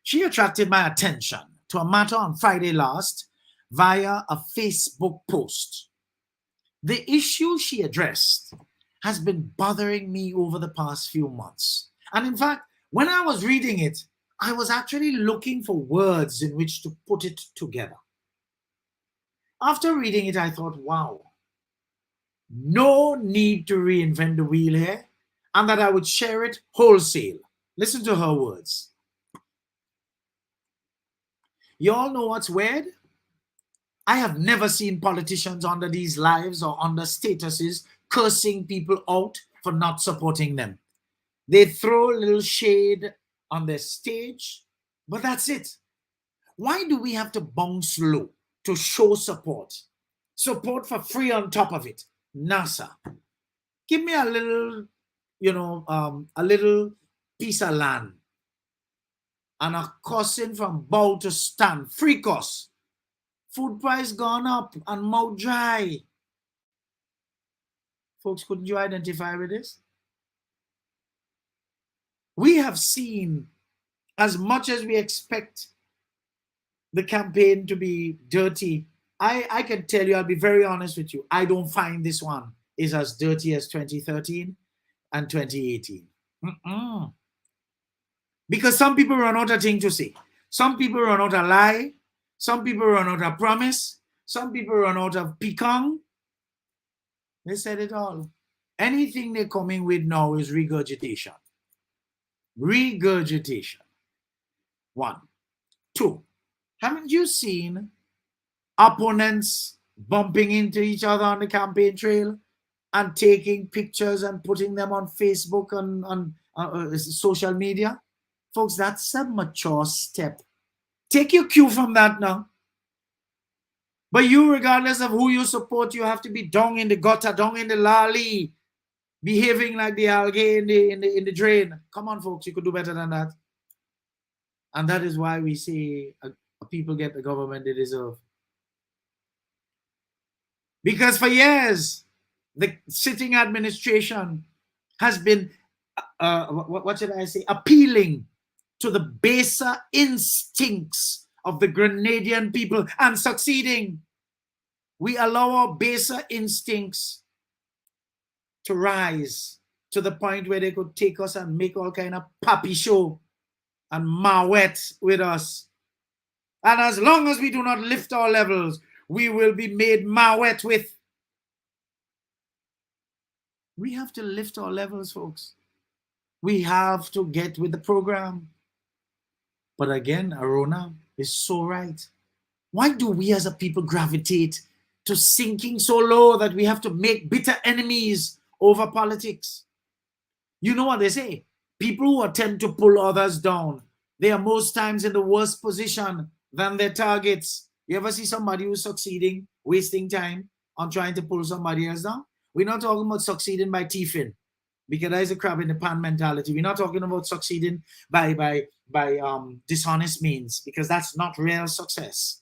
Speaker 5: She attracted my attention to a matter on Friday last via a Facebook post. The issue she addressed has been bothering me over the past few months. And in fact, when I was reading it, I was actually looking for words in which to put it together. After reading it, I thought, wow, no need to reinvent the wheel here, and that I would share it wholesale. Listen to her words. You all know what's weird? I have never seen politicians under these lives or under statuses cursing people out for not supporting them. They throw a little shade on their stage, but that's it. Why do we have to bounce low to show support? Support for free on top of it. NASA, give me a little, a little piece of land and a cousin from bow to stand, free cost. Food price gone up and mouth dry. Folks, couldn't you identify with this? We have seen, as much as we expect the campaign to be dirty, I can tell you, I'll be very honest with you, I don't find this one is as dirty as 2013 and 2018. Because some people run out of things to say. Some people run out of lie. Some people run out of promise. Some people run out of pecan. They said it all. Anything they're coming with now is regurgitation. Regurgitation. 1. 2. Haven't you seen opponents bumping into each other on the campaign trail and taking pictures and putting them on Facebook and on social media? Folks, that's a mature step. Take your cue from that now. But you, regardless of who you support, you have to be down in the gutter, down in the lolly, behaving like the algae in the drain. Come on, folks, you could do better than that. And that is why we say people get the government they deserve. Because for years, the sitting administration has been, what should I say, appealing to the baser instincts of the Grenadian people and succeeding. We allow our baser instincts to rise to the point where they could take us and make all kind of puppy show and mawet with us. And as long as we do not lift our levels, we will be made mawet with. We have to lift our levels, folks. We have to get with the program. But again, Arona is so right. Why do we as a people gravitate to sinking so low that we have to make bitter enemies over politics? You know what they say? People who attempt to pull others down, they are most times in the worst position than their targets. You ever see somebody who's succeeding, wasting time on trying to pull somebody else down? We're not talking about succeeding by thieving, because that is a crab in the pan mentality. We're not talking about succeeding by dishonest means, because that's not real success.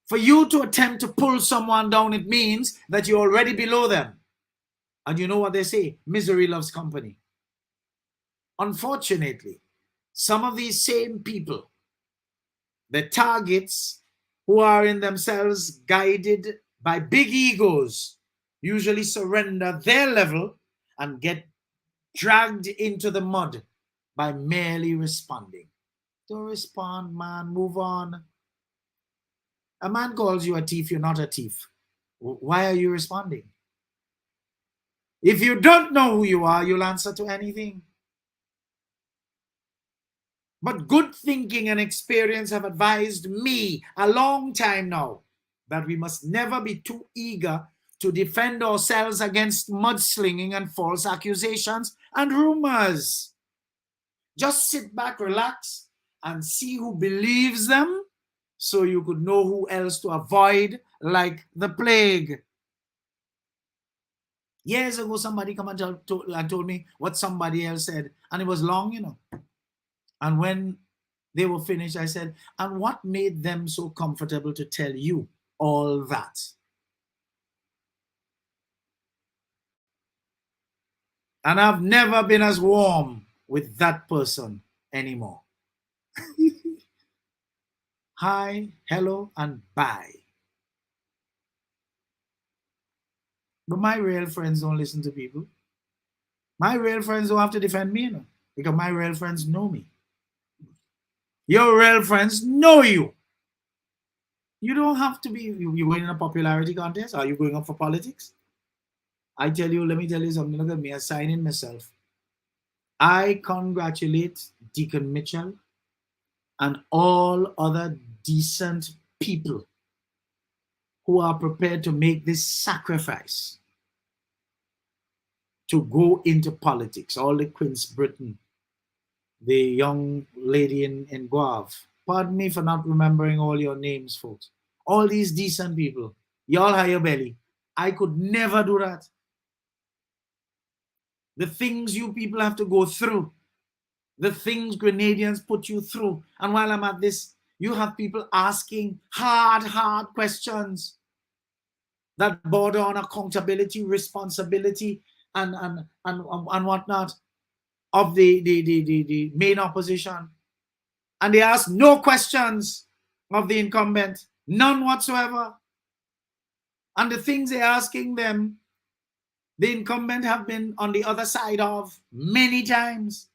Speaker 5: For you to attempt to pull someone down, it means that you're already below them. And you know what they say? Misery loves company. Unfortunately, some of these same people, the targets who are in themselves guided by big egos, usually surrender their level and get dragged into the mud by merely responding. Don't respond, man. Move on. A man calls you a thief, you're not a thief. Why are you responding? If you don't know who you are, you'll answer to anything. But good thinking and experience have advised me a long time now that we must never be too eager to defend ourselves against mudslinging and false accusations and rumors. Just sit back, relax, and see who believes them, so you could know who else to avoid like the plague. Years ago, somebody come and told me what somebody else said, and it was long, you know. And when they were finished, I said, and what made them so comfortable to tell you all that? And I've never been as warm with that person anymore. Hi, hello, and bye. But my real friends don't listen to people. My real friends don't have to defend me, you know, because my real friends know me. Your real friends know you. You don't have to be, you going in a popularity contest? Are you going up for politics? I tell you, let me tell you something. Look at me, assigning myself. I congratulate Deacon Mitchell and all other decent people who are prepared to make this sacrifice to go into politics. All the Queen's Britain, the young lady in Guave. Pardon me for not remembering all your names, folks. All these decent people. Y'all hire your belly. I could never do that. The things you people have to go through, the things Grenadians put you through. And while I'm at this, you have people asking hard questions that border on accountability, responsibility, and whatnot of the main opposition. And they ask no questions of the incumbent, none whatsoever. And the things they're asking them, the incumbent have been on the other side of many times.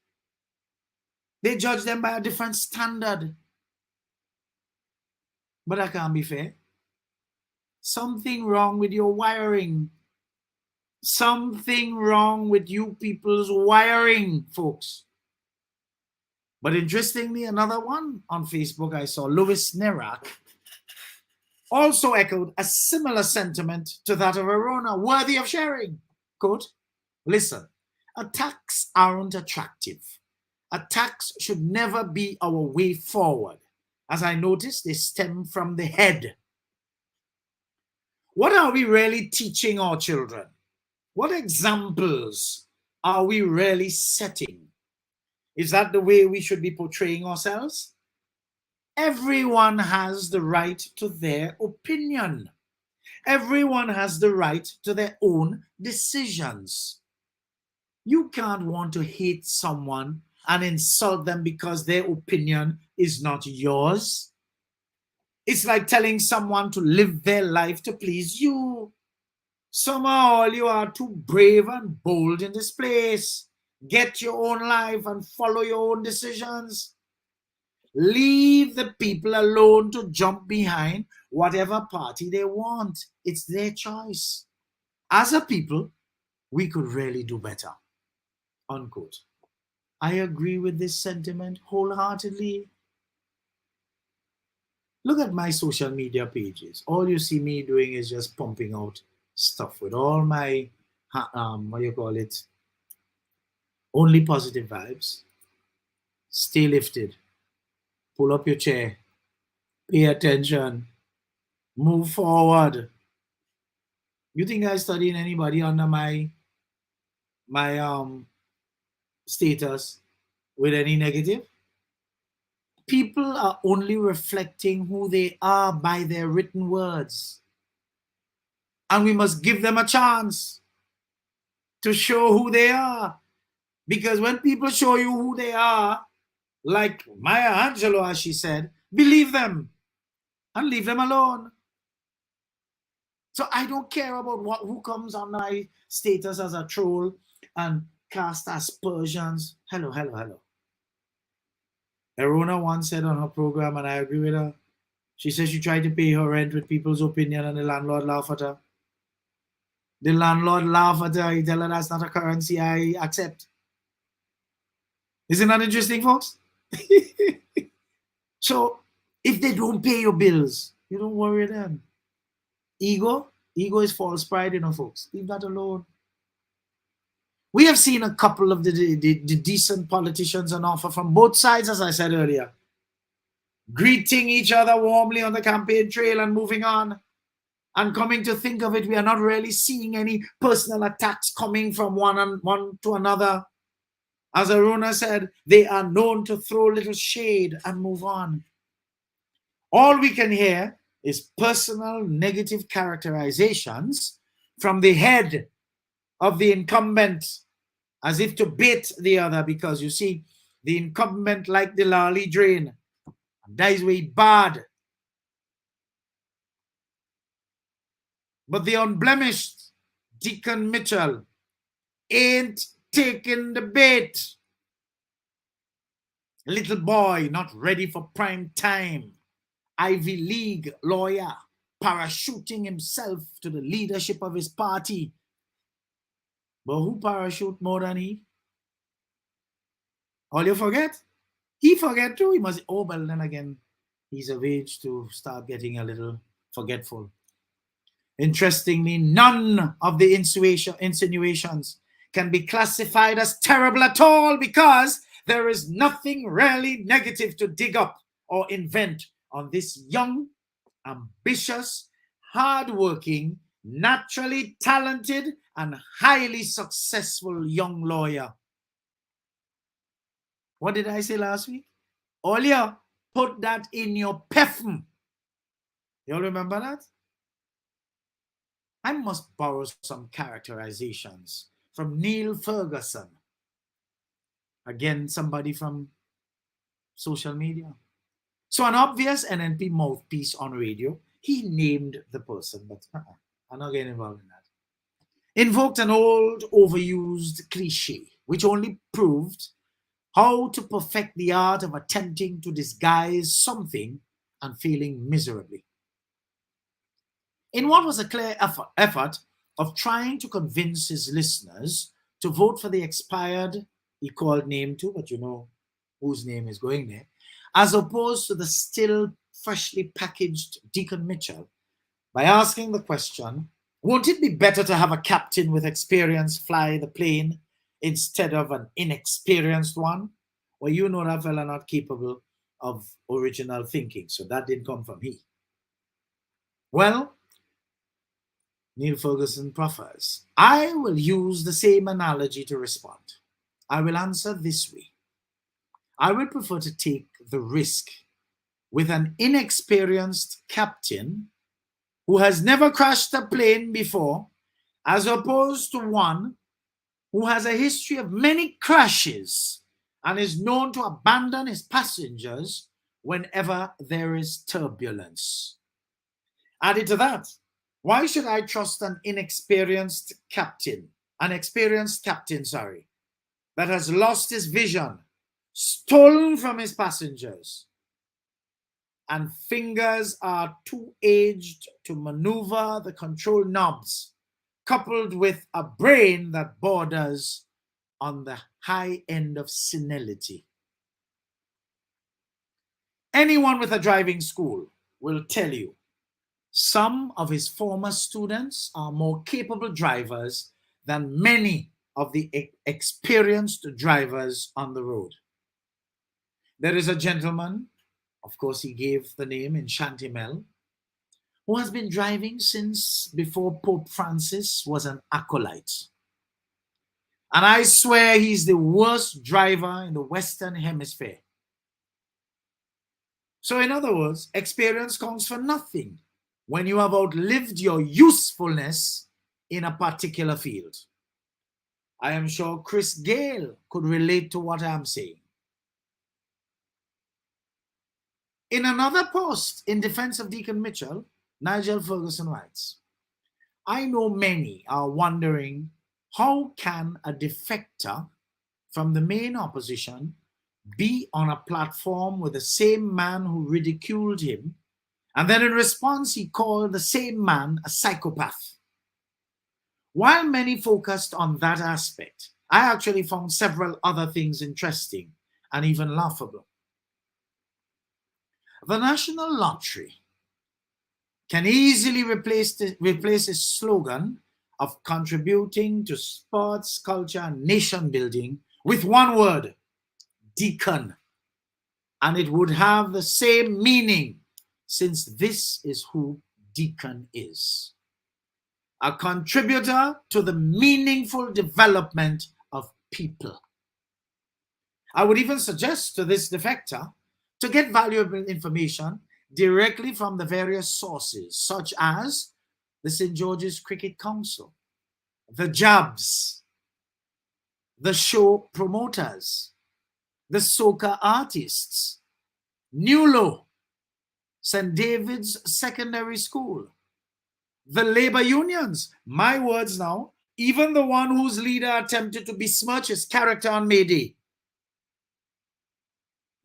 Speaker 5: They judge them by a different standard. But that can't be fair. Something wrong with your wiring. Something wrong with you people's wiring, folks. But interestingly, another one on Facebook I saw, Louis Nerak, also echoed a similar sentiment to that of Arona, worthy of sharing. Quote, listen, attacks aren't attractive. Attacks should never be our way forward. As I noticed, they stem from the head. What are we really teaching our children? What examples are we really setting? Is that the way we should be portraying ourselves? Everyone has the right to their opinion. Everyone has the right to their own decisions. You can't want to hate someone and insult them because their opinion is not yours. It's like telling someone to live their life to please you. Somehow you are too brave and bold in this place. Get your own life and follow your own decisions. Leave the people alone to jump behind whatever party they want. It's their choice. As a people, we could really do better. Unquote. I agree with this sentiment wholeheartedly. Look at my social media pages. All you see me doing is just pumping out stuff with all my, what do you call it? Only positive vibes. Stay lifted. Pull up your chair. Pay attention. Move forward. You think I studying anybody under my status with any negative? People are only reflecting who they are by their written words. And we must give them a chance to show who they are. Because when people show you who they are, like Maya Angelou, as she said, believe them and leave them alone. So I don't care about who comes on my status as a troll and cast aspersions. Hello. Arona once said on her program, and I agree with her, she said she tried to pay her rent with people's opinion and the landlord laughed at her. The landlord laughed at her. He tell her that's not a currency I accept. Isn't that interesting, folks? So if they don't pay your bills, you don't worry them. Ego is false pride, folks. Leave that alone. We have seen a couple of the decent politicians on offer from both sides, as I said earlier, greeting each other warmly on the campaign trail and moving on. And coming to think of it, we are not really seeing any personal attacks coming from one to another. As Arona said, they are known to throw little shade and move on. All we can hear is personal negative characterizations from the head of the incumbent, as if to bait the other, because you see, the incumbent like the lolly drain. That is way bad. But the unblemished Deacon Mitchell ain't taking the bait. Little boy not ready for prime time. Ivy League lawyer parachuting himself to the leadership of his party. But who parachute more than he? All you forget? He forget too. He must, oh, but then again, he's of age to start getting a little forgetful. Interestingly, none of the insinuations can be classified as terrible at all, because there is nothing really negative to dig up or invent on this young, ambitious, hardworking, naturally talented, and highly successful young lawyer. What did I say last week? Earlier, put that in your PEFM. You all remember that? I must borrow some characterizations from Neil Ferguson. Again, somebody from social media. So an obvious NNP mouthpiece on radio, he named the person, but I'm not getting involved in that. Invoked an old, overused cliche, which only proved how to perfect the art of attempting to disguise something and failing miserably. In what was a clear effort of trying to convince his listeners to vote for the expired, he called name too, but you know whose name is going there, as opposed to the still freshly packaged Deacon Mitchell, by asking the question, won't it be better to have a captain with experience fly the plane instead of an inexperienced one? Well, you know that fella not capable of original thinking, so that didn't come from he. Well, Neil Ferguson proffers, I will use the same analogy to respond. I will answer this way. I will prefer to take the risk with an inexperienced captain who has never crashed a plane before, as opposed to one who has a history of many crashes and is known to abandon his passengers whenever there is turbulence. Added to that, why should I trust an experienced captain, that has lost his vision, stolen from his passengers, and fingers are too aged to maneuver the control knobs, coupled with a brain that borders on the high end of senility? Anyone with a driving school will tell you some of his former students are more capable drivers than many of the experienced drivers on the road. There is a gentleman, of course he gave the name in Shantimel, who has been driving since before Pope Francis was an acolyte. And I swear he's the worst driver in the Western Hemisphere. So in other words, experience counts for nothing when you have outlived your usefulness in a particular field. I am sure Chris Gale could relate to what I'm saying. In another post in defense of Deacon Mitchell, Nigel Ferguson writes, I know many are wondering how can a defector from the main opposition be on a platform with the same man who ridiculed him, and then in response he called the same man a psychopath. While many focused on that aspect, I actually found several other things interesting and even laughable. The National Lottery can easily replace its slogan of contributing to sports, culture, and nation building with one word, deacon. And it would have the same meaning, since this is who deacon is. A contributor to the meaningful development of people. I would even suggest to this defector to get valuable information directly from the various sources, such as the St. George's Cricket Council, the Jabs, the show promoters, the soca artists, Newlow, St. David's Secondary School, the labor unions, my words now, even the one whose leader attempted to besmirch his character on May Day,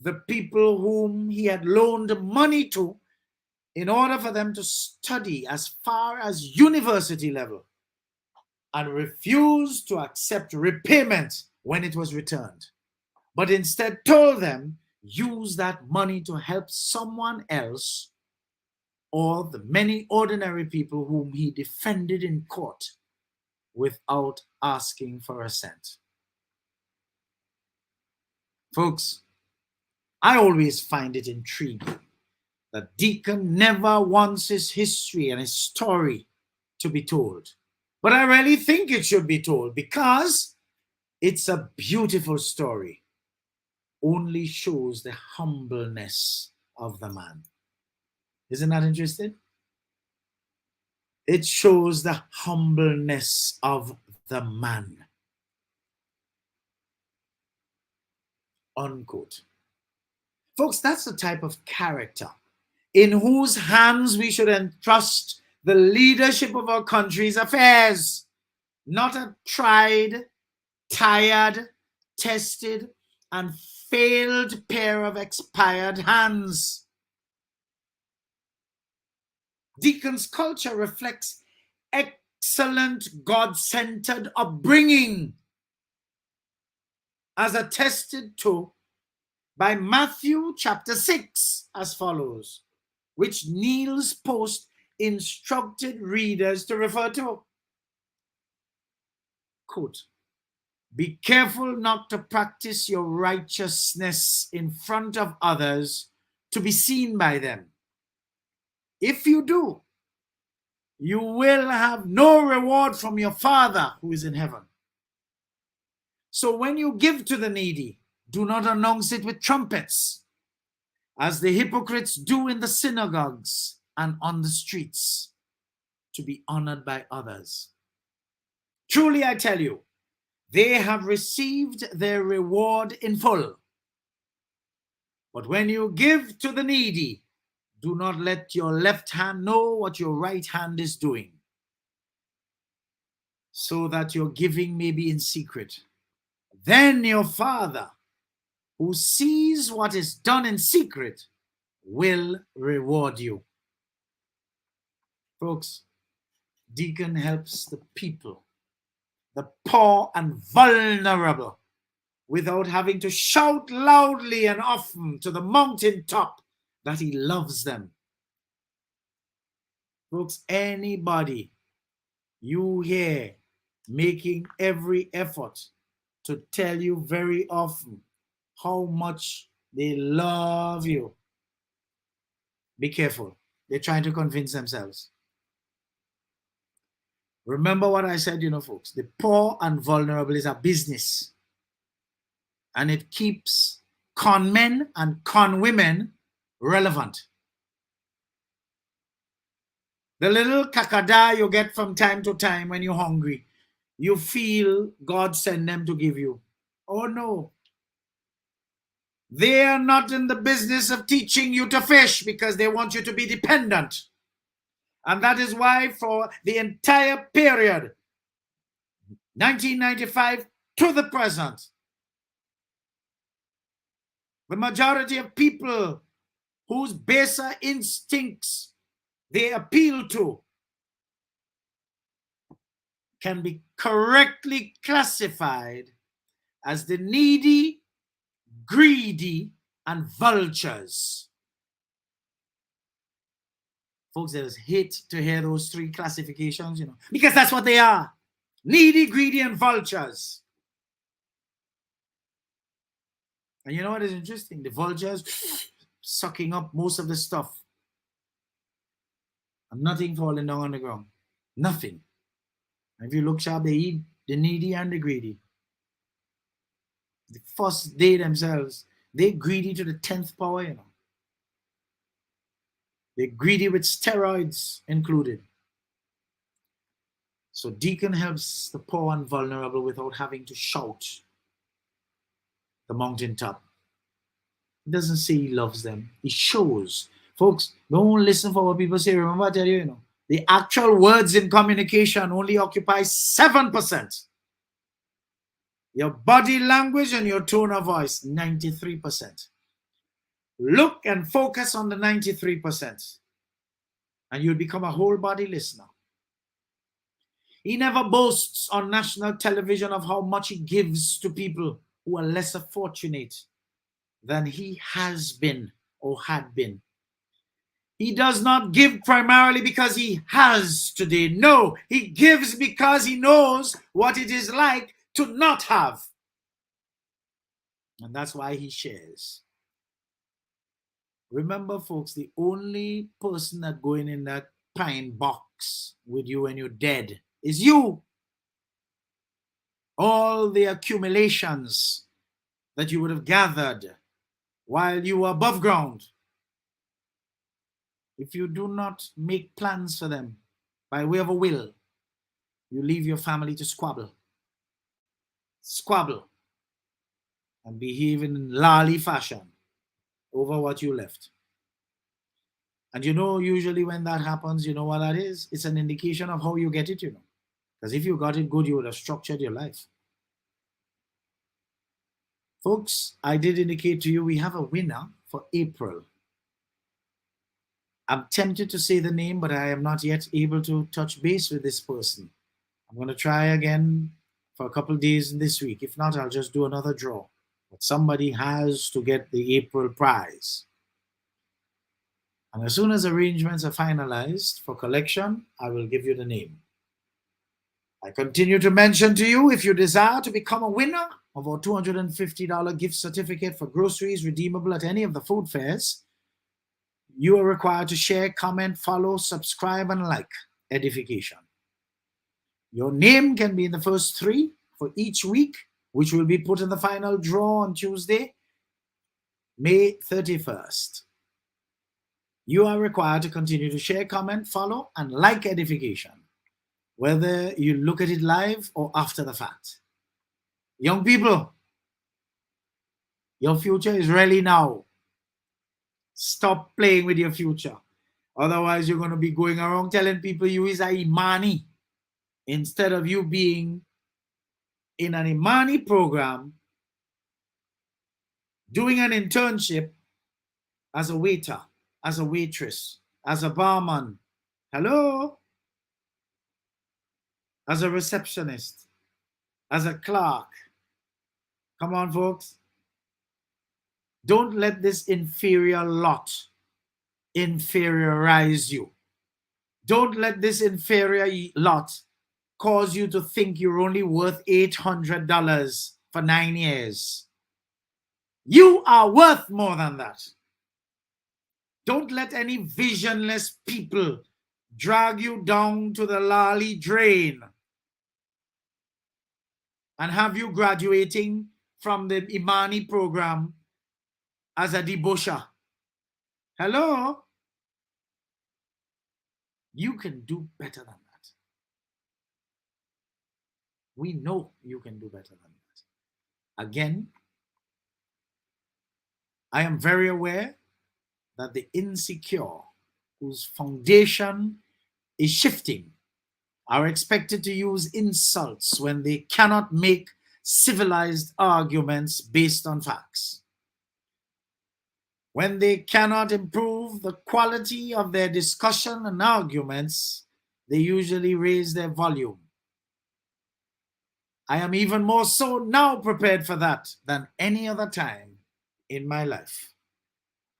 Speaker 5: the people whom he had loaned money to in order for them to study as far as university level and refused to accept repayment when it was returned, but instead told them use that money to help someone else or the many ordinary people whom he defended in court without asking for a cent. Folks, I always find it intriguing that Deacon never wants his history and his story to be told. But I really think it should be told because it's a beautiful story. Only shows the humbleness of the man. Isn't that interesting? It shows the humbleness of the man. Unquote. Folks, that's the type of character in whose hands we should entrust the leadership of our country's affairs, not a tried, tired, tested, and failed pair of expired hands. Deacon's culture reflects excellent God-centered upbringing, as attested to by Matthew chapter 6 as follows, which Neil's Post instructed readers to refer to. Quote, "Be careful not to practice your righteousness in front of others to be seen by them. If you do, you will have no reward from your Father who is in heaven. So when you give to the needy, do not announce it with trumpets, as the hypocrites do in the synagogues and on the streets, to be honored by others. Truly I tell you, they have received their reward in full. But when you give to the needy, do not let your left hand know what your right hand is doing, so that your giving may be in secret. Then your Father, who sees what is done in secret, will reward you." Folks, Deacon helps the people, the poor and vulnerable, without having to shout loudly and often to the mountaintop that he loves them. Folks, anybody you hear making every effort to tell you very often how much they love you, be careful. They're trying to convince themselves. Remember what I said, folks. The poor and vulnerable is a business. And it keeps con men and con women relevant. The little kakada you get from time to time when you're hungry, you feel God send them to give you. Oh no. They are not in the business of teaching you to fish because they want you to be dependent. And that is why for the entire period, 1995 to the present, the majority of people whose baser instincts they appeal to can be correctly classified as the needy, greedy, and vultures. Folks, I just hate to hear those three classifications, because that's what they are. Needy, greedy, and vultures. And you know what is interesting? The vultures sucking up most of the stuff. And nothing falling down on the ground. Nothing. And if you look sharp, they eat the needy and the greedy. The first day themselves, they're greedy to the 10th power, They're greedy with steroids included. So Deacon helps the poor and vulnerable without having to shout the mountaintop. He doesn't say he loves them. He shows. Folks, don't listen for what people say. Remember I tell you, the actual words in communication only occupy 7%. Your body language and your tone of voice, 93%. Look and focus on the 93%. And you'll become a whole body listener. He never boasts on national television of how much he gives to people who are lesser fortunate than he has been or had been. He does not give primarily because he has today. No, he gives because he knows what it is like to not have. And that's why he shares. Remember, folks, the only person that going in that pine box with you when you're dead is you. All the accumulations that you would have gathered while you were above ground, if you do not make plans for them by way of a will, you leave your family to squabble, and behave in lolly fashion over what you left. And usually when that happens, you know what that is? It's an indication of how you get it, Because if you got it good, you would have structured your life. Folks, I did indicate to you we have a winner for April. I'm tempted to say the name, but I am not yet able to touch base with this person. I'm going to try again for a couple days this week. If not, I'll just do another draw. But somebody has to get the April prize. And as soon as arrangements are finalized for collection, I will give you the name. I continue to mention to you, if you desire to become a winner of our $250 gift certificate for groceries redeemable at any of the food fairs, you are required to share, comment, follow, subscribe, and like Edification. Your name can be in the first 3 for each week, which will be put in the final draw on Tuesday, May 31st. You are required to continue to share, comment, follow, and like Edification, whether you look at it live or after the fact. Young people, your future is really now. Stop playing with your future. Otherwise, you're going to be going around telling people you is a Imani instead of you being in an Imani program doing an internship as a waiter, as a waitress, as a barman, hello, as a receptionist, as a clerk. Come on, folks. Don't let this inferior lot inferiorize you. Don't let this inferior lot cause you to think you're only worth $800 for 9 years. You are worth more than that. Don't let any visionless people drag you down to the lolly drain and have you graduating from the Imani program as a debosha. Hello? You can do better than that. We know you can do better than that. Again, I am very aware that the insecure, whose foundation is shifting, are expected to use insults when they cannot make civilized arguments based on facts. When they cannot improve the quality of their discussion and arguments, they usually raise their volume. I am even more so now prepared for that than any other time in my life.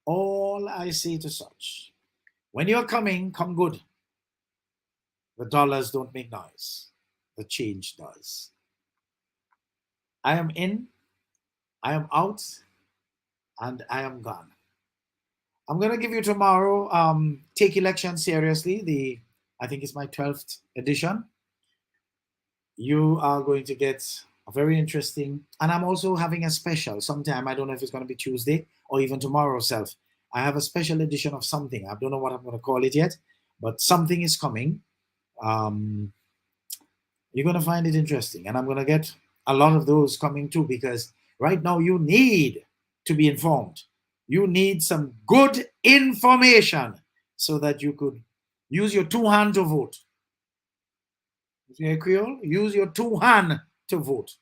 Speaker 5: All I say to such, when you're coming, come good. The dollars don't make noise. The change does. I am in, I am out, and I am gone. I'm going to give you tomorrow, Take Election Seriously, I think it's my 12th edition. You are going to get a very interesting, and I'm also having a special sometime. I don't know if it's going to be Tuesday or even tomorrow self. I have a special edition of something. I don't know what I'm going to call it yet, but something is coming. You're going to find it interesting, and I'm going to get a lot of those coming too, because right now you need to be informed. You need some good information so that you could use your 2 hands to vote. Creole, use your 2 hands to vote,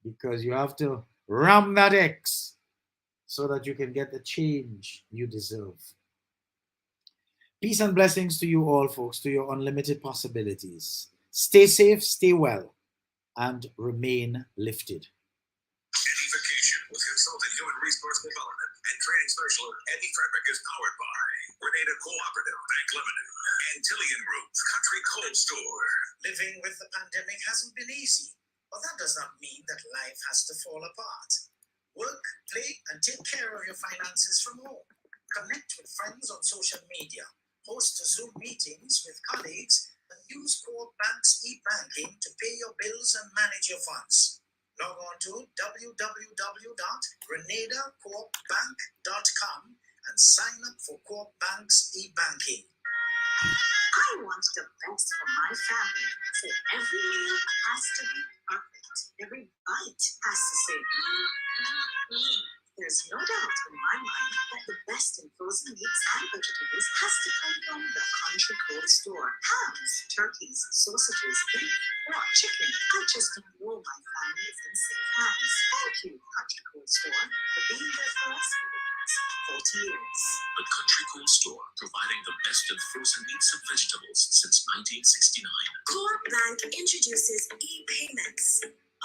Speaker 5: because you have to ram that X so that you can get the change you deserve. Peace and blessings to you all, folks, to your unlimited possibilities. Stay safe, stay well, and remain lifted.
Speaker 1: EDDIE-FICATION with consultant human resource development and training specialist Eddie Frederick is powered by Grenada Cooperative Bank Limited, Antillian Group, Country Cold Store.
Speaker 2: Living with the pandemic hasn't been easy, but that does not mean that life has to fall apart. Work, play, and take care of your finances from home. Connect with friends on social media, host Zoom meetings with colleagues, and use Coop Bank's e-banking to pay your bills and manage your funds. Log on to www.grenadacoopbank.com and sign up for Coop Bank's e-banking.
Speaker 3: I want the best for my family, so every meal has to be perfect. Every bite has to say, There's no doubt in my mind that the best in frozen meats and vegetables has to come from the Country Cold Store. Hams, turkeys, sausages, beef, pork, chicken. I just don't know my family is in safe hands. Thank you, Country Cold Store, for being there for us for the past 40 years.
Speaker 1: but Country Cold Store, providing the best in frozen meats and vegetables since 1969.
Speaker 3: Core Bank introduces e-payments,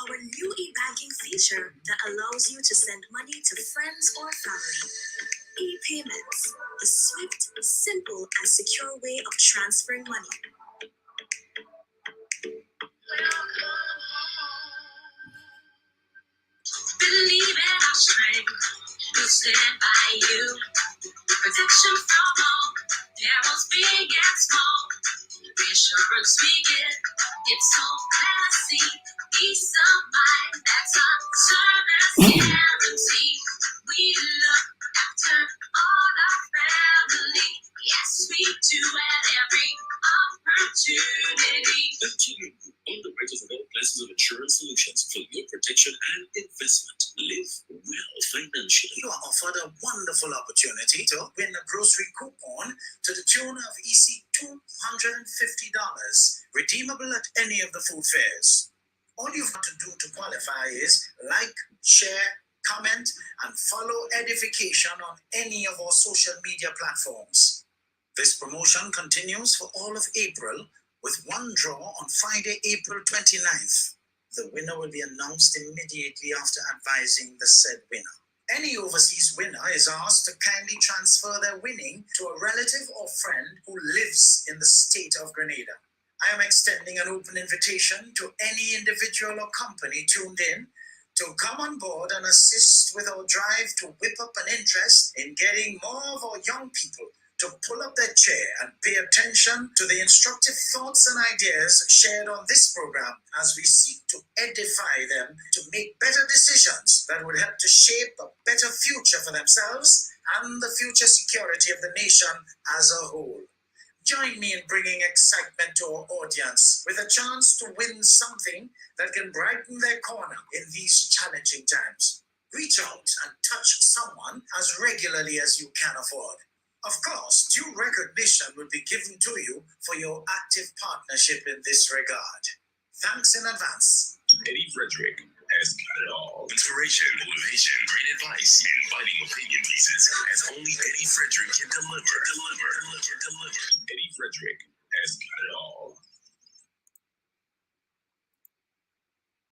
Speaker 3: our new e-banking feature that allows you to send money to friends or family. E-payments, the swift, simple, and secure way of transferring money.
Speaker 4: Believe in our strength, we'll stand by you. Protection from all perils, big and small. Reassurance we give, it's so classy. Peace of mind, that's our service guarantee. We look after all our family. Yes, we do at every opportunity.
Speaker 1: Continue on the right of all classes of insurance solutions for your protection and investment. Live well financially.
Speaker 2: You are offered a wonderful opportunity to win a grocery coupon to the tune of EC $250, redeemable at any of the food fairs. All you've got to do to qualify is like, share, comment, and follow Edification on any of our social media platforms. This promotion continues for all of April with one draw on Friday, April 29th. The winner will be announced immediately after advising the said winner. Any overseas winner is asked to kindly transfer their winning to a relative or friend who lives in the state of Grenada. I am extending an open invitation to any individual or company tuned in to come on board and assist with our drive to whip up an interest in getting more of our young people to pull up their chair and pay attention to the instructive thoughts and ideas shared on this program as we seek to edify them to make better decisions that would help to shape a better future for themselves and the future security of the nation as a whole. Join me in bringing excitement to our audience with a chance to win something that can brighten their corner in these challenging times. Reach out and touch someone as regularly as you can afford. Of course, due recognition will be given to you for your active partnership in this regard. Thanks in advance.
Speaker 1: Eddie Frederick has got it all. Inspiration, motivation, great advice, and biting opinion pieces as only Eddie Frederick can deliver.